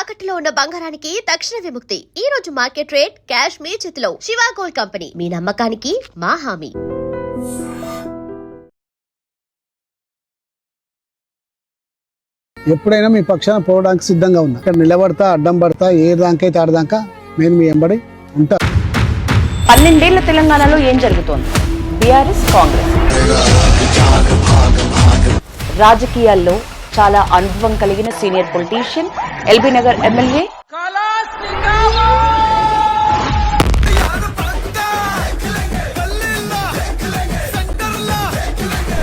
తాకట్టులో ఉన్న బంగారానికి తక్షణ విముక్తి. ఈ రోజు మార్కెట్ రేట్ క్యాష్ మీ చేతిలో. శివ గోల్డ్ కంపెనీ, మీ నమ్మకానికి మా హామీ. ఎప్పుడైనా మీ పక్షాన పోవడానికి సిద్ధంగా ఉన్నా. ఇక్కడ నిలబడతా, అడ్డం పడతా, ఏ దానికైతే ఆడదాకా నేను మీ ఎంబడి ఉంటా. 12 ఏళ్ల తెలంగాణలో ఏం జరుగుతోంది? బీఆర్ఎస్ కాంగ్రెస్ రాజకీయాల్లో చాలా అనుభవం కలిగిన senior politician, LB Nagar MLA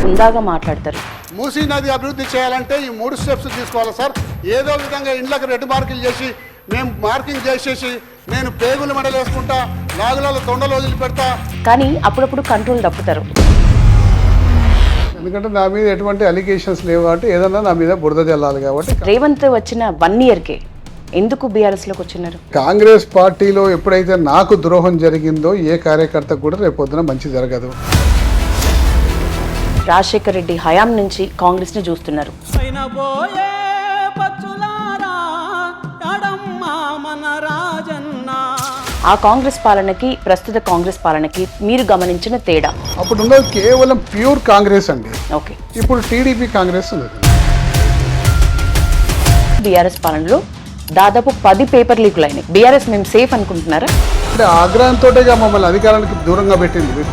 హుందాగా మాట్లాడతారు. మూసీ నది అభివృద్ధి చేయాలంటే ఈ 3 స్టెప్స్ తీసుకోవాలి సార్. ఏదో విధంగా ఇండ్లకు రెడ్ మార్కులు చేసి మేము మార్కింగ్ చేసేసి నేను పేగులు మెడలు వేసుకుంటా, లాగులలో తొండలు వదిలిపెడతా. కానీ అప్పుడప్పుడు కంట్రోల్ తప్పుతారు. ఎందుకంటే నా మీద ఎటువంటి అలిగేషన్స్ లేవు కాబట్టి ఏదన్నా నా మీద బురద జల్లాలి కాబట్టి. రేవంత్ వచ్చిన 1 ఇయర్కే ఎందుకు బీఆర్ఎస్ లోకి వచ్చినారు? కాంగ్రెస్ పార్టీలో ఎప్పుడైతే నాకు ద్రోహం జరిగిందో ఏ కార్యకర్తకు కూడా రేపొద్దున మంచి జరగదు. రాజశేఖర్ రెడ్డి హయాం నుంచి కాంగ్రెస్ ని చూస్తున్నారు. ఆ కాంగ్రెస్ పాలనకి ప్రస్తుత కాంగ్రెస్ పాలనకి మీరు గమనించిన తేడా? అప్పుడు ఉన్నది కేవలం ప్యూర్ కాంగ్రెస్ అండి. ఓకే, ఇప్పుడు టీడీపీ కాంగ్రెస్ ఉంది. బీఆర్ఎస్ పాలనలో దాదాపు 10 పేపర్ లీకులు అయినాయి. బీఆర్ఎస్ మేము సేఫ్ అనుకుంటున్నారా? అంటే ఆగ్రహంతో మమ్మల్ని అధికారానికి దూరంగా పెట్టింది.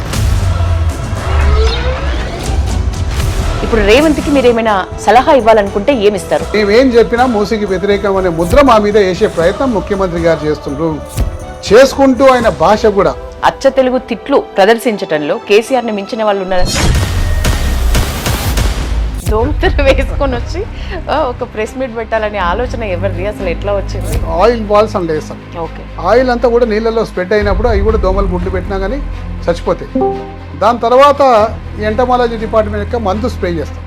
ఇప్పుడు రేవంత్ కి మీరేమైనా సలహా ఇవ్వాలనుకుంటే ఏమిస్తారు? మేమేం చెప్పినా మూసీకి వ్యతిరేకం అనే ముద్ర మా మీద వేసే ప్రయత్నం ముఖ్యమంత్రి గారు చేస్తుండ్రు. చేసుకుంటూ ఆయన భాష కూడా అచ్చ తెలుగు తిట్లు ప్రదర్శించటంలో కేసీఆర్ ని మించిన వాళ్ళు ఉన్నారా? దోమతెర వేసుకొని వచ్చి ఒక ప్రెస్ మీట్ పెట్టాలనే ఆలోచన ఎవరిది? అసలు ఎట్లా వచ్చింది? ఆయిల్ బాల్స్ అని వేస్తాం. ఓకే, ఆయిల్ అంతా కూడా నీళ్ళలో స్ప్రెడ్ అయినప్పుడు అవి కూడా దోమలు గుడ్లు పెట్టినా కానీ చచ్చిపోతాయి. దాని తర్వాత ఎంటమాలజీ డిపార్ట్మెంట్ యొక్క మందు స్ప్రే చేస్తాం.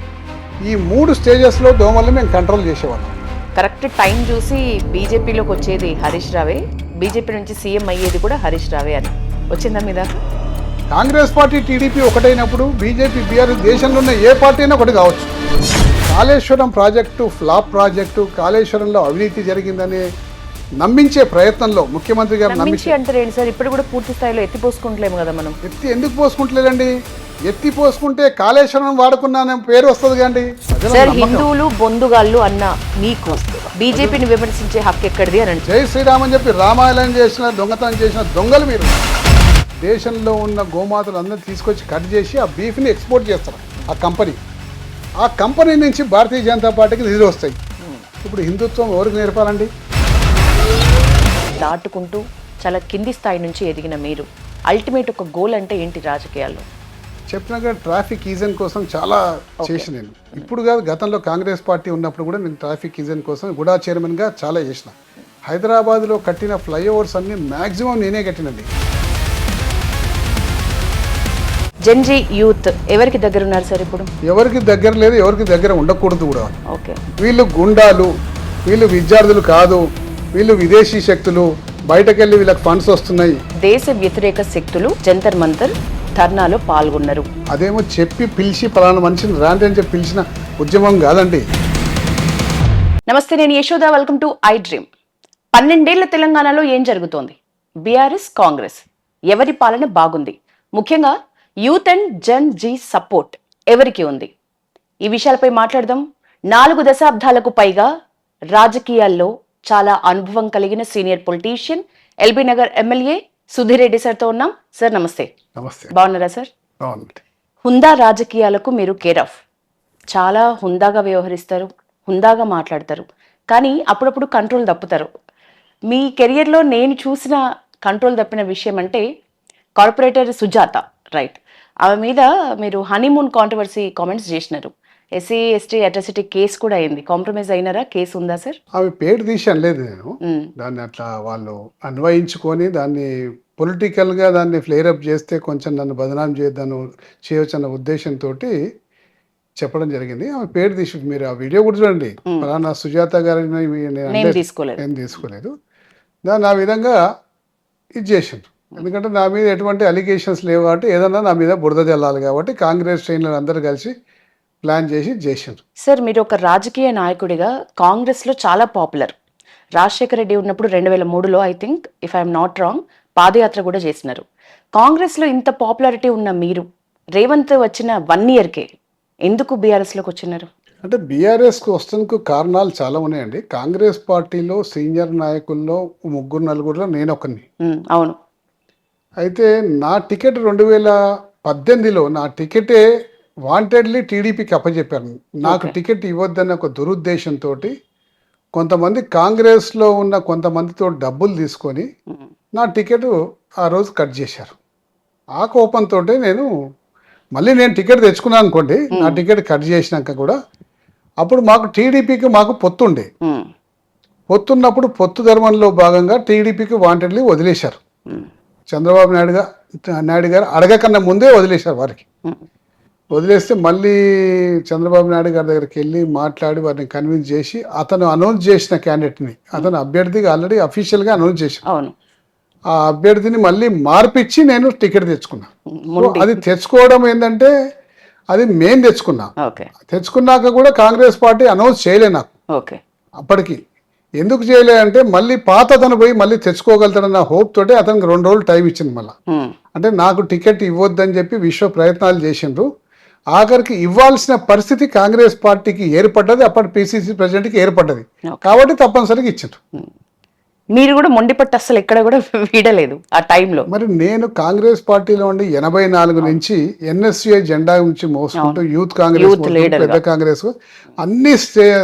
ఈ 3 స్టేజెస్లో దోమల్ని మేము కంట్రోల్ చేసేవాళ్ళం. కరెక్ట్ టైం చూసి బీజేపీలోకి వచ్చేది హరీష్ రావే, బీజేపీ నుంచి సీఎం అయ్యేది కూడా హరీష్ రావే అని వచ్చిందా మీద? కాంగ్రెస్ పార్టీ టీడీపీ ఒకటైనప్పుడు బీజేపీ బీఆర్ఎస్ దేశంలో ఉన్న ఏ పార్టీ అయినా ఒకటి కావచ్చు. కాళేశ్వరం ప్రాజెక్టు ఫ్లాప్ ప్రాజెక్టు, కాళేశ్వరంలో అవినీతి జరిగిందని నమ్మించే ప్రయత్నంలో ముఖ్యమంత్రి గారు నమ్మించి అంటారేంటి సార్? ఇప్పుడు కూడా పూర్తి స్థాయిలో ఎత్తిపోసుకుంటలేము కదా మనం. ఎందుకు పోసుకుంటలేదండి? ఎత్తి పోసుకుంటే కాళేశ్వరం వాడుకున్నానే పేరు వస్తుంది కండి. సార్, హిందువులు బొందుగాళ్ళు అన్న మీకు బీజేపీని విమర్శించే హక్కు ఎక్కడిది అని? జై శ్రీరామ్ అని చెప్పి రామాయణం చేసిన, దొంగతనం చేసిన దొంగలు మీరు. దేశంలో ఉన్న గోమాతలు అందరినీ తీసుకొచ్చి కట్ చేసి ఆ బీఫ్ని ఎక్స్పోర్ట్ చేస్తారు ఆ కంపెనీ నుంచి భారతీయ జనతా పార్టీకి నిధులు వస్తాయి. ఇప్పుడు హిందుత్వం ఎవరికి నేర్పాలండి? దాటుకుంటూ చాలా కింది స్థాయి నుంచి ఎదిగిన మీరు అల్టిమేట్ ఒక గోల్ అంటే ఏంటి రాజకీయాల్లో? చెప్పినాక ట్రాఫిక్ ఈజన్ కోసం చాలా చేసి నేను ఇప్పుడు కాదు, గతంలో కాంగ్రెస్ పార్టీ ఉన్నప్పుడు కూడా నేను ట్రాఫిక్ ఈజన్ కోసం గుడా చైర్మన్గా చాలా చేసిన. హైదరాబాద్లో కట్టిన ఫ్లైఓవర్స్ అన్ని మ్యాక్సిమం నేనే కట్టినండి. జెన్జీ యూత్ ఎవరికి దగ్గర ఉన్నారు సార్? ఇప్పుడు ఎవరికి దగ్గర లేదు, ఎవరికి దగ్గర ఉండకూడదు కూడా. ఓకే, వీళ్ళు గుండాలు, వీళ్ళు విద్యార్థులు కాదు, వీళ్ళు విదేశీ శక్తులు, బయటకెళ్ళి వీళ్ళకి ఫండ్స్ వస్తున్నాయి. దేశ వ్యతిరేక శక్తులు జంతర్ మంతర్ ధర్నాలో పాల్గొన్నారు. అదేమో చెప్పి పిలిచి పలానా మనిషిని రాండి అని చెప్పి పిలిచిన ఉద్యమం కాదండి. నమస్తే, నేను Yashoda. Welcome to I dream. 12 ఏళ్ల తెలంగాణలో ఏం జరుగుతోంది? బీఆర్ఎస్ కాంగ్రెస్ ఎవరి పాలన బాగుంది? ముఖ్యంగా youth and Gen Z support ఎవరికి ఉంది? ఈ విషయాలపై మాట్లాడదాం. 4 దశాబ్దాలకు పైగా రాజకీయాల్లో చాలా అనుభవం కలిగిన senior politician, LB Nagar MLA Sudheer Reddy సార్తో ఉన్నాం. సార్ నమస్తే. నమస్తే. బాగున్నారా సార్? బాగుంది. హుందా రాజకీయాలకు మీరు కేర్ ఆఫ్. చాలా హుందాగా వ్యవహరిస్తారు, హుందాగా మాట్లాడతారు, కానీ అప్పుడప్పుడు కంట్రోల్ తప్పుతారు. మీ కెరియర్లో నేను చూసిన కంట్రోల్ తప్పిన విషయం అంటే కార్పొరేటర్ సుజాత, రైట్? ఆమె మీద మీరు హనీమూన్ కాంట్రవర్సీ కామెంట్స్ చేసినారు. ఎస్సీ ఎస్టీ అట్రాసిటీ కేసు కూడా అయింది. కాంప్రమైజ్ అయినారా? కేసు ఉందా సార్? ఆమె పేరు తీసి అనలేదు నేను. దాన్ని అట్లా వాళ్ళు అన్వయించుకొని దాన్ని పొలిటికల్గా దాన్ని ఫ్లేరప్ చేస్తే కొంచెం నన్ను బదనాం చేయొచ్చు అన్న ఉద్దేశంతో చెప్పడం జరిగింది. ఆమె పేరు తీసి మీరు ఆ వీడియో కూడా చూడండి. ఫలానా సుజాత గారిని నేను తీసుకోలేదు. దాన్ని ఆ విధంగా ఇది చేసిండ్రు. ఎందుకంటే నా మీద ఎటువంటి అలిగేషన్స్ లేవు కాబట్టి ఏదన్నా నా మీద బురద జల్లాలి కాబట్టి కాంగ్రెస్ శ్రేణులు అందరూ కలిసి ప్లాన్ చేసి చేసిండ్రు. సార్, మీరు ఒక రాజకీయ నాయకుడిగా కాంగ్రెస్లో చాలా పాపులర్. రాజశేఖర రెడ్డి ఉన్నప్పుడు 2003లో I think, if I'm not wrong, పాదయాత్ర కూడా చేసినారు. కాంగ్రెస్లో ఇంత పాపులారిటీ ఉన్న మీరు రేవంత్ వచ్చిన 1 ఇయర్కే ఎందుకు బీఆర్ఎస్లోకి వచ్చినారు? అంటే బీఆర్ఎస్కి వస్తున్నందుకు కారణాలు చాలా ఉన్నాయండి. కాంగ్రెస్ పార్టీలో సీనియర్ నాయకుల్లో 3-4 నేను ఒకరిని. అవును. అయితే నా టికెట్ 2018లో నా టికెటే వాంటెడ్లీ టీడీపీకి అప్పచెప్పారు. నాకు టికెట్ ఇవ్వద్దన్న ఒక దురుద్దేశంతో కొంతమంది కాంగ్రెస్లో ఉన్న కొంతమందితో డబ్బులు తీసుకొని నా టికెట్ ఆ రోజు కట్ చేశారు. ఆ కోపంతో మళ్ళీ నేను టికెట్ తెచ్చుకున్నాను అనుకోండి, నా టికెట్ కట్ చేసినాక కూడా అప్పుడు మాకు టీడీపీకి మాకు పొత్తుండే. పొత్తున్నప్పుడు పొత్తు ధర్మంలో భాగంగా టీడీపీకి వాంటెడ్లీ వదిలేశారు. చంద్రబాబు నాయుడు గారు అడగకన్నా ముందే వదిలేశారు వారికి. వదిలేస్తే మళ్ళీ చంద్రబాబు నాయుడు గారి దగ్గరికి వెళ్ళి మాట్లాడి వారిని కన్విన్స్ చేసి అతను అనౌన్స్ చేసిన క్యాండిడేట్ని, అతను అభ్యర్థిగా ఆల్రెడీ అఫీషియల్గా అనౌన్స్ చేశాను. అవును. ఆ అభ్యర్థిని మళ్ళీ మార్పిచ్చి నేను టికెట్ తెచ్చుకున్నా. అది తెచ్చుకోవడం ఏంటంటే అది మేము తెచ్చుకున్నా. తెచ్చుకున్నాక కూడా కాంగ్రెస్ పార్టీ అనౌన్స్ చేయలే నాకు. అప్పటికి ఎందుకు చేయలే అంటే మళ్ళీ పాత అతను పోయి మళ్ళీ తెచ్చుకోగలుగుతాడన్న హోప్ తోటి అతనికి 2 రోజులు టైం ఇచ్చింది. మళ్ళీ అంటే నాకు టికెట్ ఇవ్వద్దని చెప్పి విశ్వ ప్రయత్నాలు చేసిండ్రు. ఆఖరికి ఇవ్వాల్సిన పరిస్థితి కాంగ్రెస్ పార్టీకి ఏర్పడ్డది, అప్పటి పిసిసి ప్రెసిడెంట్కి ఏర్పడ్డది. కాబట్టి తప్పనిసరిగా ఇచ్చిండ్రు. మీరు కూడా మొండిపట్టు అసలు ఎక్కడ కూడా వీడలేదు ఆ టైంలో. మరి నేను కాంగ్రెస్ పార్టీలో ఉండి 84 నుంచి ఎన్ఎస్యుఐ జెండా నుంచి మోసుకుంటూ యూత్ కాంగ్రెస్, పెద్ద కాంగ్రెస్ అన్ని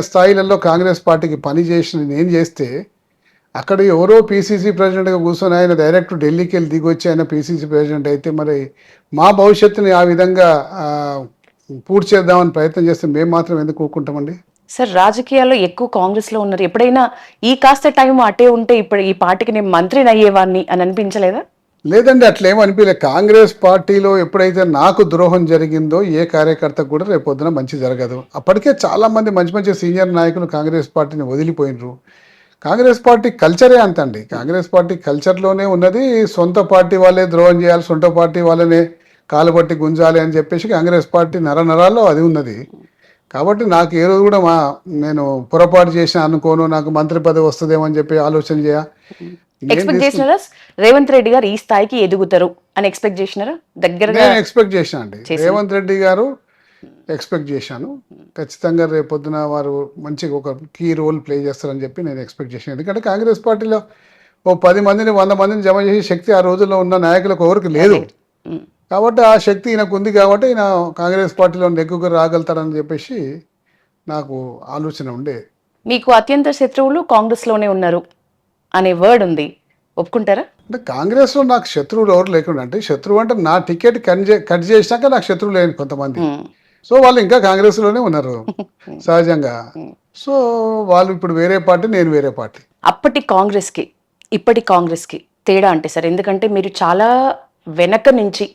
స్థాయిలలో కాంగ్రెస్ పార్టీకి పని చేసిన నేను చేస్తే అక్కడ ఎవరో పిసిసి ప్రెసిడెంట్గా కూర్చొని ఆయన డైరెక్ట్ ఢిల్లీకి వెళ్ళి దిగొచ్చి ఆయన పిసిసి ప్రెసిడెంట్ అయితే మరి మా భవిష్యత్తుని ఆ విధంగా పూర్తి చేద్దామని ప్రయత్నం చేస్తే మేము మాత్రం ఎందుకు ఊరుకుంటామండి? సార్, రాజకీయాల్లో ఎక్కువ కాంగ్రెస్లో ఉన్నారు. ఎప్పుడైనా ఈ కాస్త టైం అటే ఉంటే ఇప్పుడు ఈ పార్టీకి నేను మంత్రిని అయ్యేవాడిని అని అనిపించలేదా? లేదండి, అట్లేమో అనిపించలేదు. కాంగ్రెస్ పార్టీలో ఎప్పుడైతే నాకు ద్రోహం జరిగిందో ఏ కార్యకర్తకు కూడా రేపొద్దున మంచి జరగదు. అప్పటికే చాలామంది మంచి మంచి సీనియర్ నాయకులు కాంగ్రెస్ పార్టీని వదిలిపోయినరు. కాంగ్రెస్ పార్టీ కల్చరే అంతండి. కాంగ్రెస్ పార్టీ కల్చర్లోనే ఉన్నది సొంత పార్టీ వాళ్ళే ద్రోహం చేయాలి, సొంత పార్టీ వాళ్ళనే కాలుబట్టి గుంజాలి అని చెప్పేసి కాంగ్రెస్ పార్టీ నరాల్లో అది ఉన్నది. కాబట్టి నాకు ఏ రోజు కూడా నేను పొరపాటు చేసిన అనుకోను, నాకు మంత్రి పదవి వస్తుందేమో అని చెప్పి ఆలోచన ఎక్స్పెక్ట్ చేసినారా? రేవంత్ రెడ్డి గారు ఈ స్థాయికి ఎదుగుతారు అని ఎక్స్పెక్ట్ చేసినారా? దగ్గరగా నేను ఎక్స్పెక్ట్ చేశాను అండి. రేవంత్ రెడ్డి గారు ఎక్స్పెక్ట్ చేశాను. ఖచ్చితంగా రేపొద్దున వారు మంచిగా ఒక కీ రోల్ ప్లే చేస్తారని చెప్పి నేను ఎక్స్పెక్ట్ చేశాను. ఎందుకంటే కాంగ్రెస్ పార్టీలో 10 మందిని 100 మందిని జమ చేసే శక్తి ఆ రోజుల్లో ఉన్న నాయకులకు ఎవరికి లేదు. కాబట్టి ఆ శక్తి ఈయనకు ఉంది కాబట్టి ఈయన కాంగ్రెస్ పార్టీలో నెగ్గుకు రాగలుగుతారని చెప్పేసి నాకు ఆలోచన ఉండే. మీకు అత్యంత శత్రువులు కాంగ్రెస్లోనే ఉన్నారు అనే వర్డ్ ఉంది, ఒప్పుకుంటారా? అంటే కాంగ్రెస్లో నాకు శత్రువులు ఎవరు లేకుండా, అంటే శత్రువు అంటే నా టికెట్ కట్ చేసినాక నాకు శత్రువు లేని కొంతమంది. సో వాళ్ళు ఇంకా కాంగ్రెస్లోనే ఉన్నారు సహజంగా. సో వాళ్ళు ఇప్పుడు వేరే పార్టీ, నేను వేరే పార్టీ. అప్పటి కాంగ్రెస్కి ఇప్పటి కాంగ్రెస్కి తేడా అంటే సార్, ఎందుకంటే మీరు చాలా వెనక నుంచి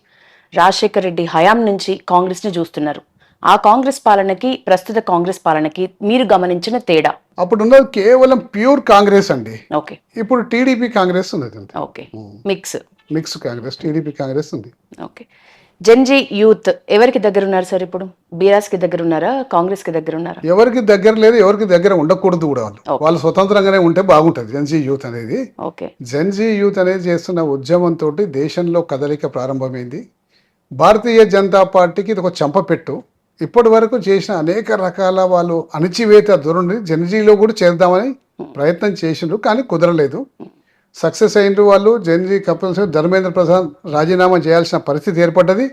రాజశేఖర రెడ్డి హయాం నుంచి కాంగ్రెస్ని చూస్తున్నారు. ఆ కాంగ్రెస్ పాలనకి ప్రస్తుత కాంగ్రెస్ పాలనకి మీరు గమనించిన తేడా? అప్పుడు ఉన్నది కేవలం ప్యూర్ కాంగ్రెస్ అండి. ఓకే. ఇప్పుడు టీడీపీ కాంగ్రెస్ ఉంది. Okay, mix Congress, TDP Congress ఉంది. ఓకే. జెన్జీ యూత్ ఎవరికి దగ్గర ఉన్నారు సార్? ఇప్పుడు బీఆర్ఎస్ కి దగ్గర ఉన్నారా, కాంగ్రెస్ కి దగ్గర ఉన్నారా? ఎవరికి దగ్గర లేదు, ఎవరికి దగ్గర ఉండకూడదు కూడా. వాళ్ళు స్వతంత్రంగానే ఉంటే బాగుంటుంది. జెన్జీ యూత్ అనేది జెన్జీ యూత్ అనేది చేస్తున్న ఉద్యమంతో దేశంలో కదలిక ప్రారంభమైంది. భారతీయ జనతా పార్టీకి ఇది ఒక చంపపెట్టు. ఇప్పటి వరకు చేసిన అనేక రకాల వాళ్ళు అణిచివేత ధోరణి జెన్జీలో కూడా చేద్దామని ప్రయత్నం చేసిండ్రు, కానీ కుదరలేదు. సక్సెస్ అయినరు వాళ్ళు. జెన్జీ కంపల్సరీ ధర్మేంద్ర ప్రసాద్ రాజీనామా చేయాల్సిన పరిస్థితి ఏర్పడ్డది.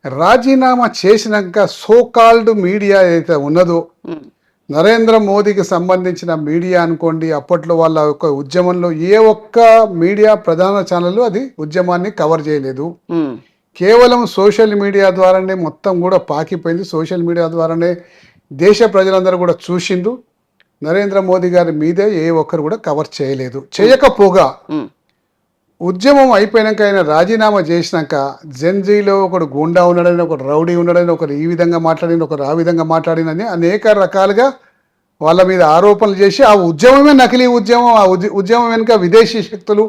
రాజీనామా చేసినాక సోకాల్డ్ మీడియా ఏదైతే ఉన్నదో, నరేంద్ర మోదీకి సంబంధించిన మీడియా అనుకోండి, అప్పట్లో వాళ్ళ యొక్క ఉద్యమంలో ఏ ఒక్క మీడియా ప్రధాన ఛానల్ అది ఉద్యమాన్ని కవర్ చేయలేదు. కేవలం సోషల్ మీడియా ద్వారానే మొత్తం కూడా పాకిపోయింది. సోషల్ మీడియా ద్వారానే దేశ ప్రజలందరూ కూడా చూసిండ్రు. నరేంద్ర మోదీ గారి మీదే ఏ ఒక్కరు కూడా కవర్ చేయలేదు. చేయకపోగా ఉద్యమం అయిపోయినాక ఆయన రాజీనామా చేసినాక జెన్జీలో ఒకడు గుండా ఉన్నాడని, ఒకడు రౌడీ ఉన్నాడని, ఒకరు ఈ విధంగా మాట్లాడిన, ఒకరు ఆ విధంగా మాట్లాడినని అనేక రకాలుగా వాళ్ళ మీద ఆరోపణలు చేసి ఆ ఉద్యమమే నకిలీ ఉద్యమం, ఆ ఉద్యమం వెనుక విదేశీ శక్తులు,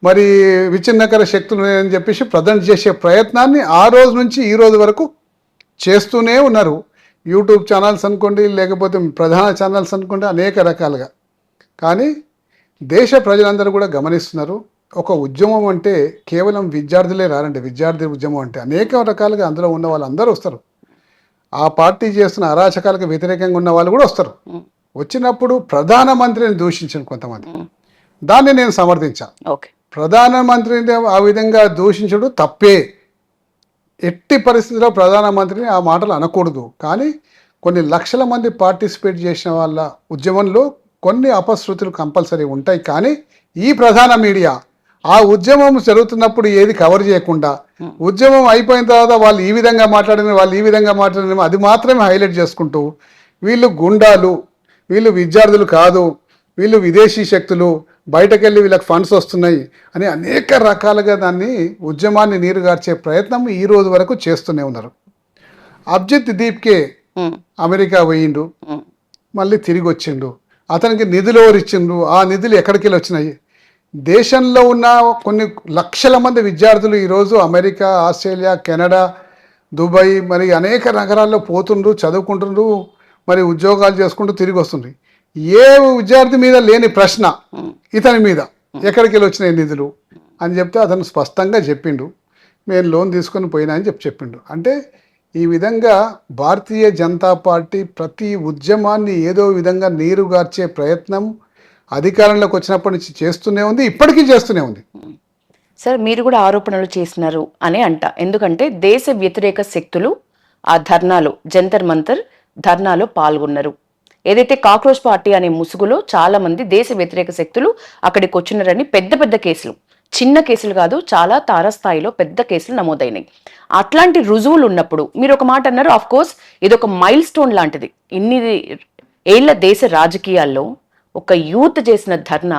మరి విచ్ఛిన్నకర శక్తులు అని చెప్పేసి ప్రజెంట్ చేసే ప్రయత్నాన్ని ఆ రోజు నుంచి ఈ రోజు వరకు చేస్తూనే ఉన్నారు. యూట్యూబ్ ఛానల్స్ అనుకోండి, లేకపోతే ప్రధాన ఛానల్స్ అనుకోండి, అనేక రకాలుగా. కానీ దేశ ప్రజలందరూ కూడా గమనిస్తున్నారు. ఒక ఉద్యమం అంటే కేవలం విద్యార్థులే రారండి. విద్యార్థి ఉద్యమం అంటే అనేక రకాలుగా అందులో ఉన్న వాళ్ళందరూ వస్తారు. ఆ పార్టీ చేస్తున్న అరాచకాలకు వ్యతిరేకంగా ఉన్న వాళ్ళు కూడా వస్తారు. వచ్చినప్పుడు ప్రధానమంత్రిని దూషించిన కొంతమంది, దాన్ని నేను సమర్థించాను. ఓకే, ప్రధానమంత్రిని ఆ విధంగా దూషించడం తప్పే. ఎట్టి పరిస్థితుల్లో ప్రధానమంత్రిని ఆ మాటలు అనకూడదు. కానీ కొన్ని లక్షల మంది పార్టిసిపేట్ చేసిన వాళ్ళ ఉద్యమంలో కొన్ని అపశృతులు కంపల్సరీ ఉంటాయి. కానీ ఈ ప్రధాన మీడియా ఆ ఉద్యమం జరుగుతున్నప్పుడు ఏది కవర్ చేయకుండా, ఉద్యమం అయిపోయిన తర్వాత వాళ్ళు ఈ విధంగా మాట్లాడిన, వాళ్ళు ఈ విధంగా మాట్లాడిన, అది మాత్రమే హైలైట్ చేసుకుంటూ వీళ్ళు గుండాలు, వీళ్ళు విద్యార్థులు కాదు, వీళ్ళు విదేశీ శక్తులు, బయటకెళ్ళి వీళ్ళకి ఫండ్స్ వస్తున్నాయి అని అనేక రకాలుగా దాన్ని ఉద్యమాన్ని నీరుగార్చే ప్రయత్నం ఈ రోజు వరకు చేస్తూనే ఉన్నారు. అభిజిత్ దీప్కే అమెరికా పోయిండు, మళ్ళీ తిరిగి వచ్చిండు. అతనికి నిధులు ఎవరు ఇచ్చిండ్రు, ఆ నిధులు ఎక్కడికి వెళ్ళి వచ్చినాయి? దేశంలో ఉన్న కొన్ని లక్షల మంది విద్యార్థులు ఈరోజు అమెరికా, ఆస్ట్రేలియా, కెనడా, దుబాయ్ మరి అనేక నగరాల్లో పోతుండ్రు, చదువుకుంటుండ్రు, మరి ఉద్యోగాలు చేసుకుంటూ తిరిగి వస్తుండ్రు. ఏ విద్యార్థి మీద లేని ప్రశ్న ఇతని మీద ఎక్కడికి వెళ్ళి వచ్చినాయి నిధులు అని చెప్తే అతను స్పష్టంగా చెప్పిండు, నేను లోన్ తీసుకొని పోయినా అని చెప్పిండు. అంటే ఈ విధంగా భారతీయ జనతా పార్టీ ప్రతి ఉద్యమాన్ని ఏదో విధంగా నీరుగార్చే ప్రయత్నం అధికారంలోకి వచ్చినప్పటి నుంచి చేస్తూనే ఉంది, ఇప్పటికీ చేస్తూనే ఉంది. సార్ మీరు కూడా ఆరోపణలు చేసినారు అని అంట. ఎందుకంటే దేశ వ్యతిరేక శక్తులు ఆ ధర్నాలో, జంతర్ మంతర్ ధర్నాలో పాల్గొన్నారు. ఏదైతే కాక్రోచ్ పార్టీ అనే ముసుగులో చాలా మంది దేశ వ్యతిరేక శక్తులు అక్కడికి వచ్చినారని పెద్ద పెద్ద కేసులు, చిన్న కేసులు కాదు, చాలా తారస్థాయిలో పెద్ద కేసులు నమోదైనాయి. అట్లాంటి రుజువులు ఉన్నప్పుడు మీరు ఒక మాట అన్నారు, ఆఫ్ కోర్స్ ఇది ఒక మైల్ స్టోన్ లాంటిది. ఇన్ని ఏళ్ల దేశ రాజకీయాల్లో ఒక యూత్ చేసిన ధర్నా,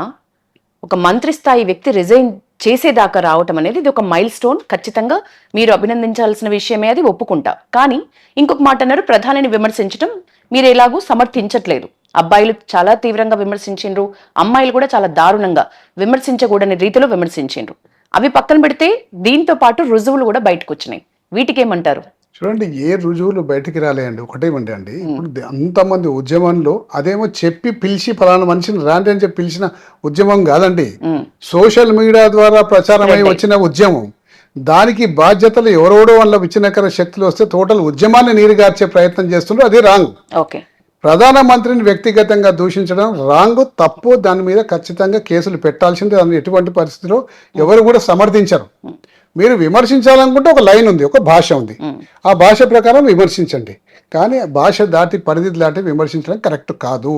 ఒక మంత్రి స్థాయి వ్యక్తి రిజైన్ చేసేదాకా రావటం అనేది ఇది ఒక మైల్ స్టోన్. ఖచ్చితంగా మీరు అభినందించాల్సిన విషయమే, అది ఒప్పుకుంటా. కానీ ఇంకొక మాట అన్నారు, ప్రధానిని విమర్శించడం మీరు ఎలాగూ సమర్థించట్లేదు. అబ్బాయిలు చాలా తీవ్రంగా విమర్శించిండ్రు, అమ్మాయిలు కూడా చాలా దారుణంగా విమర్శించకూడని రీతిలో విమర్శించిండ్రు. అవి పక్కన పెడితే దీంతో పాటు రుజువులు కూడా బయటకు వచ్చినాయి. వీటికేమంటారు? చూడండి, ఏ రుజువులు బయటికి రాలేయండి, ఒకటేమండి అండి. ఇప్పుడు అంతమంది ఉద్యమంలో అదేమో చెప్పి పిలిచి ఫలానా మనిషిని రాండి అని చెప్పి పిలిచిన ఉద్యమం కాదండి. సోషల్ మీడియా ద్వారా ప్రచారం అయి వచ్చిన ఉద్యమం. దానికి బాధ్యతలు ఎవరోడో వల్ల విచ్ఛిన్నకర శక్తులు వస్తే టోటల్ ఉద్యమాన్ని నీరుగార్చే ప్రయత్నం చేస్తుండ్రు, అది రాంగ్. ఓకే, ప్రధానమంత్రిని వ్యక్తిగతంగా దూషించడం రాంగ్, తప్పు. దాని మీద ఖచ్చితంగా కేసులు పెట్టాల్సిందే. దాన్ని ఎటువంటి పరిస్థితిలో ఎవరు కూడా సమర్థించరు. మీరు విమర్శించాలనుకుంటే ఒక లైన్ ఉంది, ఒక భాష ఉంది, ఆ భాష ప్రకారం విమర్శించండి. కానీ భాష దాటి, పరిధి దాటి విమర్శించడం కరెక్ట్ కాదు.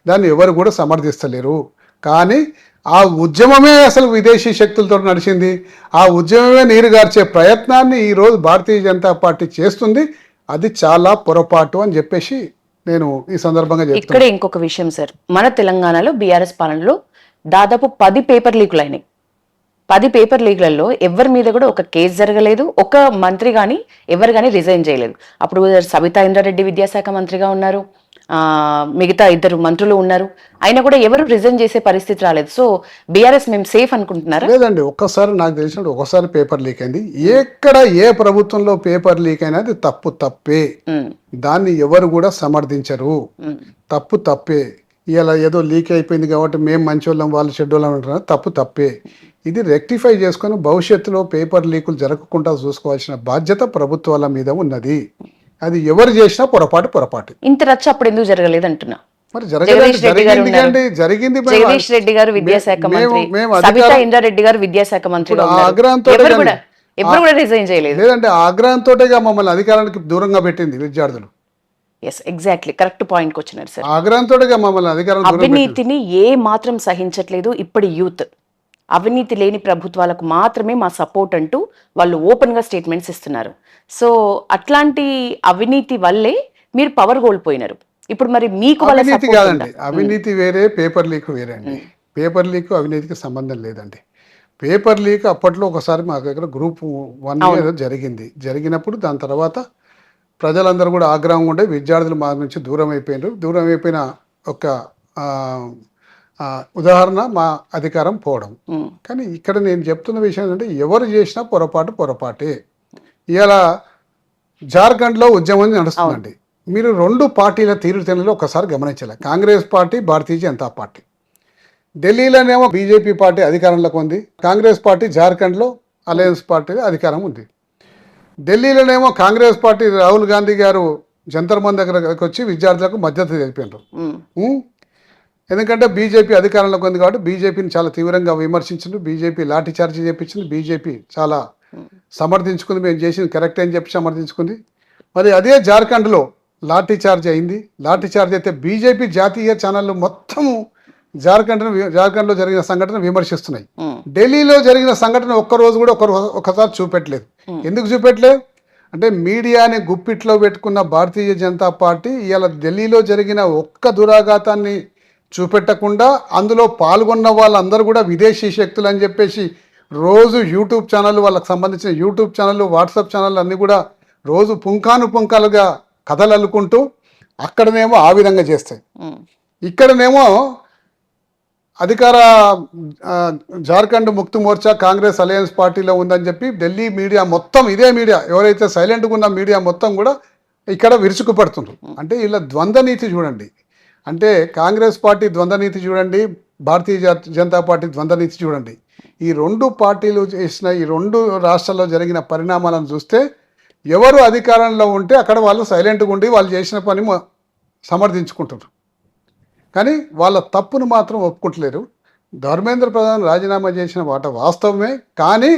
దాన్ని ఎవరు కూడా సమర్థిస్తలేరు. కానీ ఆ ఉద్యమమే అసలు విదేశీ శక్తులతో నడిచింది. ఆ ఉద్యమమే నీరుగార్చే ప్రయత్నాన్ని ఈరోజు భారతీయ జనతా పార్టీ చేస్తుంది. అది చాలా పొరపాటు అని చెప్పేసి నేను ఈ సందర్భంగా చెప్తాను. ఇక్కడ ఇంకొక విషయం సార్, మన తెలంగాణలో బీఆర్ఎస్ పాలనలో దాదాపు 10 పేపర్ లీకులు అయినాయి. 10 పేపర్ లీగ్లలో ఎవరి మీద కూడా ఒక కేసు జరగలేదు, ఒక మంత్రి కానీ ఎవరు కానీ రిజైన్ చేయలేదు. అప్పుడు సబితా ఇంద్రారెడ్డి విద్యాశాఖ మంత్రిగా ఉన్నారు, మిగతా 2 మంత్రులు ఉన్నారు, అయినా కూడా ఎవరు రిజైన్ చేసే పరిస్థితి రాలేదు. సో బీఆర్ఎస్ మేము సేఫ్ అనుకుంటున్నారా? లేదండి, ఒక్కసారి నాకు తెలిసినట్టు ఒకసారి పేపర్ లీక్ అయింది. ఎక్కడ ఏ ప్రభుత్వంలో పేపర్ లీక్ అయినా అది తప్పే. దాన్ని ఎవరు కూడా సమర్థించరు. తప్పే. ఇలా ఏదో లీక్ అయిపోయింది కాబట్టి మేము మంచోళ్ళం, వాళ్ళు చెడ్డోళ్ళం అంటున్నారు, తప్పే. ఇది రెక్టిఫై చేసుకొని భవిష్యత్తులో పేపర్ లీకులు జరగకుండా చూసుకోవాల్సిన బాధ్యత ప్రభుత్వాల మీద ఉన్నది. అది ఎవరు చేసినా పొరపాటు. ఇంత రచ్చ అప్పుడు ఎందుకు జరగలేదు అంటున్నా? మరి జరిగింది. జగదీష్ రెడ్డి గారు విద్యాశాఖ మంత్రి, సబితా ఇంద్రారెడ్డి గారు విద్యాశాఖ మంత్రి, ఎవరు కూడా రిజైన్ చేయలేదు. లేదంటే ఆగ్రహంతో మమ్మల్ని అధికారానికి దూరంగా పెట్టింది విద్యార్థులు. ఎస్, ఎగ్జాక్ట్లీ కరెక్ట్ పాయింట్ కి వచ్చినారు సార్. ఆగ్రహంతో మమ్మల్ని అధికారం, అవినీతిని ఏ మాత్రం సహించట్లేదు ఇప్పటి యూత్. అవినీతి లేని ప్రభుత్వాలకు మాత్రమే మా సపోర్ట్ అంటూ వాళ్ళు ఓపెన్ గా స్టేట్మెంట్స్ ఇస్తున్నారు. సో అట్లాంటి అవినీతి వల్లే మీరు పవర్ కోల్పోయినారు. ఇప్పుడు మరి మీకు అవినీతి కాదండి, అవినీతి వేరే, పేపర్ లీక్ వేరే అండి. పేపర్ లీక్ అవినీతికి సంబంధం లేదండి. పేపర్ లీక్ అప్పట్లో ఒకసారి మా దగ్గర గ్రూప్ 1 జరిగినప్పుడు దాని తర్వాత ప్రజలందరూ కూడా ఆగ్రహంగా ఉండే, విద్యార్థులు మా నుంచి దూరం అయిపోయిన ఒక ఉదాహరణ మా అధికారం పోవడం. కానీ ఇక్కడ నేను చెప్తున్న విషయం ఏంటంటే ఎవరు చేసినా పొరపాటే. ఇలా జార్ఖండ్లో ఉద్యమం నడుస్తుందండి. మీరు 2 పార్టీల తీరుతెన్నులు ఒకసారి గమనించాలి. Congress party, Bharatiya Janata party. ఢిల్లీలోనేమో BJP party అధికారంలోకి ఉంది, కాంగ్రెస్ పార్టీ జార్ఖండ్లో అలయన్స్ పార్టీ అధికారం ఉంది. ఢిల్లీలోనేమో కాంగ్రెస్ పార్టీ రాహుల్ గాంధీ గారు జంతర్ మంతర్ దగ్గరకు వచ్చి విద్యార్థులకు మద్దతు తెలిపారు. ఎందుకంటే బీజేపీ అధికారంలోకి ఉంది కాబట్టి బీజేపీని చాలా తీవ్రంగా విమర్శించింది, బీజేపీ లాఠీ చార్జీ చేపించింది, బీజేపీ చాలా సమర్థించుకుంది, మేము చేసింది కరెక్ట్ అని చెప్పి సమర్థించుకుంది. మరి అదే జార్ఖండ్లో లాఠీ చార్జ్ అయింది. లాఠీ చార్జ్ అయితే బీజేపీ జాతీయ ఛానళ్ళు మొత్తం జార్ఖండ్లో జరిగిన సంఘటన విమర్శిస్తున్నాయి. ఢిల్లీలో జరిగిన సంఘటన ఒక్కరోజు కూడా ఒకసారి చూపెట్టలేదు. ఎందుకు చూపెట్టలేదు అంటే మీడియాని గుప్పిట్లో పెట్టుకున్న భారతీయ జనతా పార్టీ ఇవాళ ఢిల్లీలో జరిగిన ఒక్క దురాఘాతాన్ని చూపెట్టకుండా అందులో పాల్గొన్న వాళ్ళందరూ కూడా విదేశీ శక్తులు అని చెప్పేసి రోజు యూట్యూబ్ ఛానల్, వాళ్ళకి సంబంధించిన యూట్యూబ్ ఛానళ్ళు, వాట్సాప్ ఛానళ్ళు అన్నీ కూడా రోజు పుంకానుపుంకాలుగా కథలు అల్లుకుంటూ అక్కడనేమో ఆ విధంగా చేస్తాయి, ఇక్కడనేమో అధికార జార్ఖండ్ ముక్తి మోర్చా కాంగ్రెస్ అలయన్స్ పార్టీలో ఉందని చెప్పి ఢిల్లీ మీడియా మొత్తం, ఇదే మీడియా ఎవరైతే సైలెంట్గా ఉన్న మీడియా మొత్తం కూడా ఇక్కడ విరుచుకుపడుతున్నారు. అంటే ఇలా ద్వంద్వ నీతి చూడండి, అంటే కాంగ్రెస్ పార్టీ ద్వంద్వ నీతి చూడండి, భారతీయ జనతా పార్టీ ద్వంద్వ నీతి చూడండి. ఈ రెండు పార్టీలు చేసిన ఈ రెండు రాష్ట్రాల్లో జరిగిన పరిణామాలను చూస్తే ఎవరు అధికారంలో ఉంటే అక్కడ వాళ్ళు సైలెంట్గా ఉండి వాళ్ళు చేసిన పని సమర్థించుకుంటారు, కానీ వాళ్ళ తప్పును మాత్రం ఒప్పుకుంటలేరు. ధర్మేంద్ర ప్రధాన్ రాజీనామా చేసిన మాట వాస్తవమే, కానీ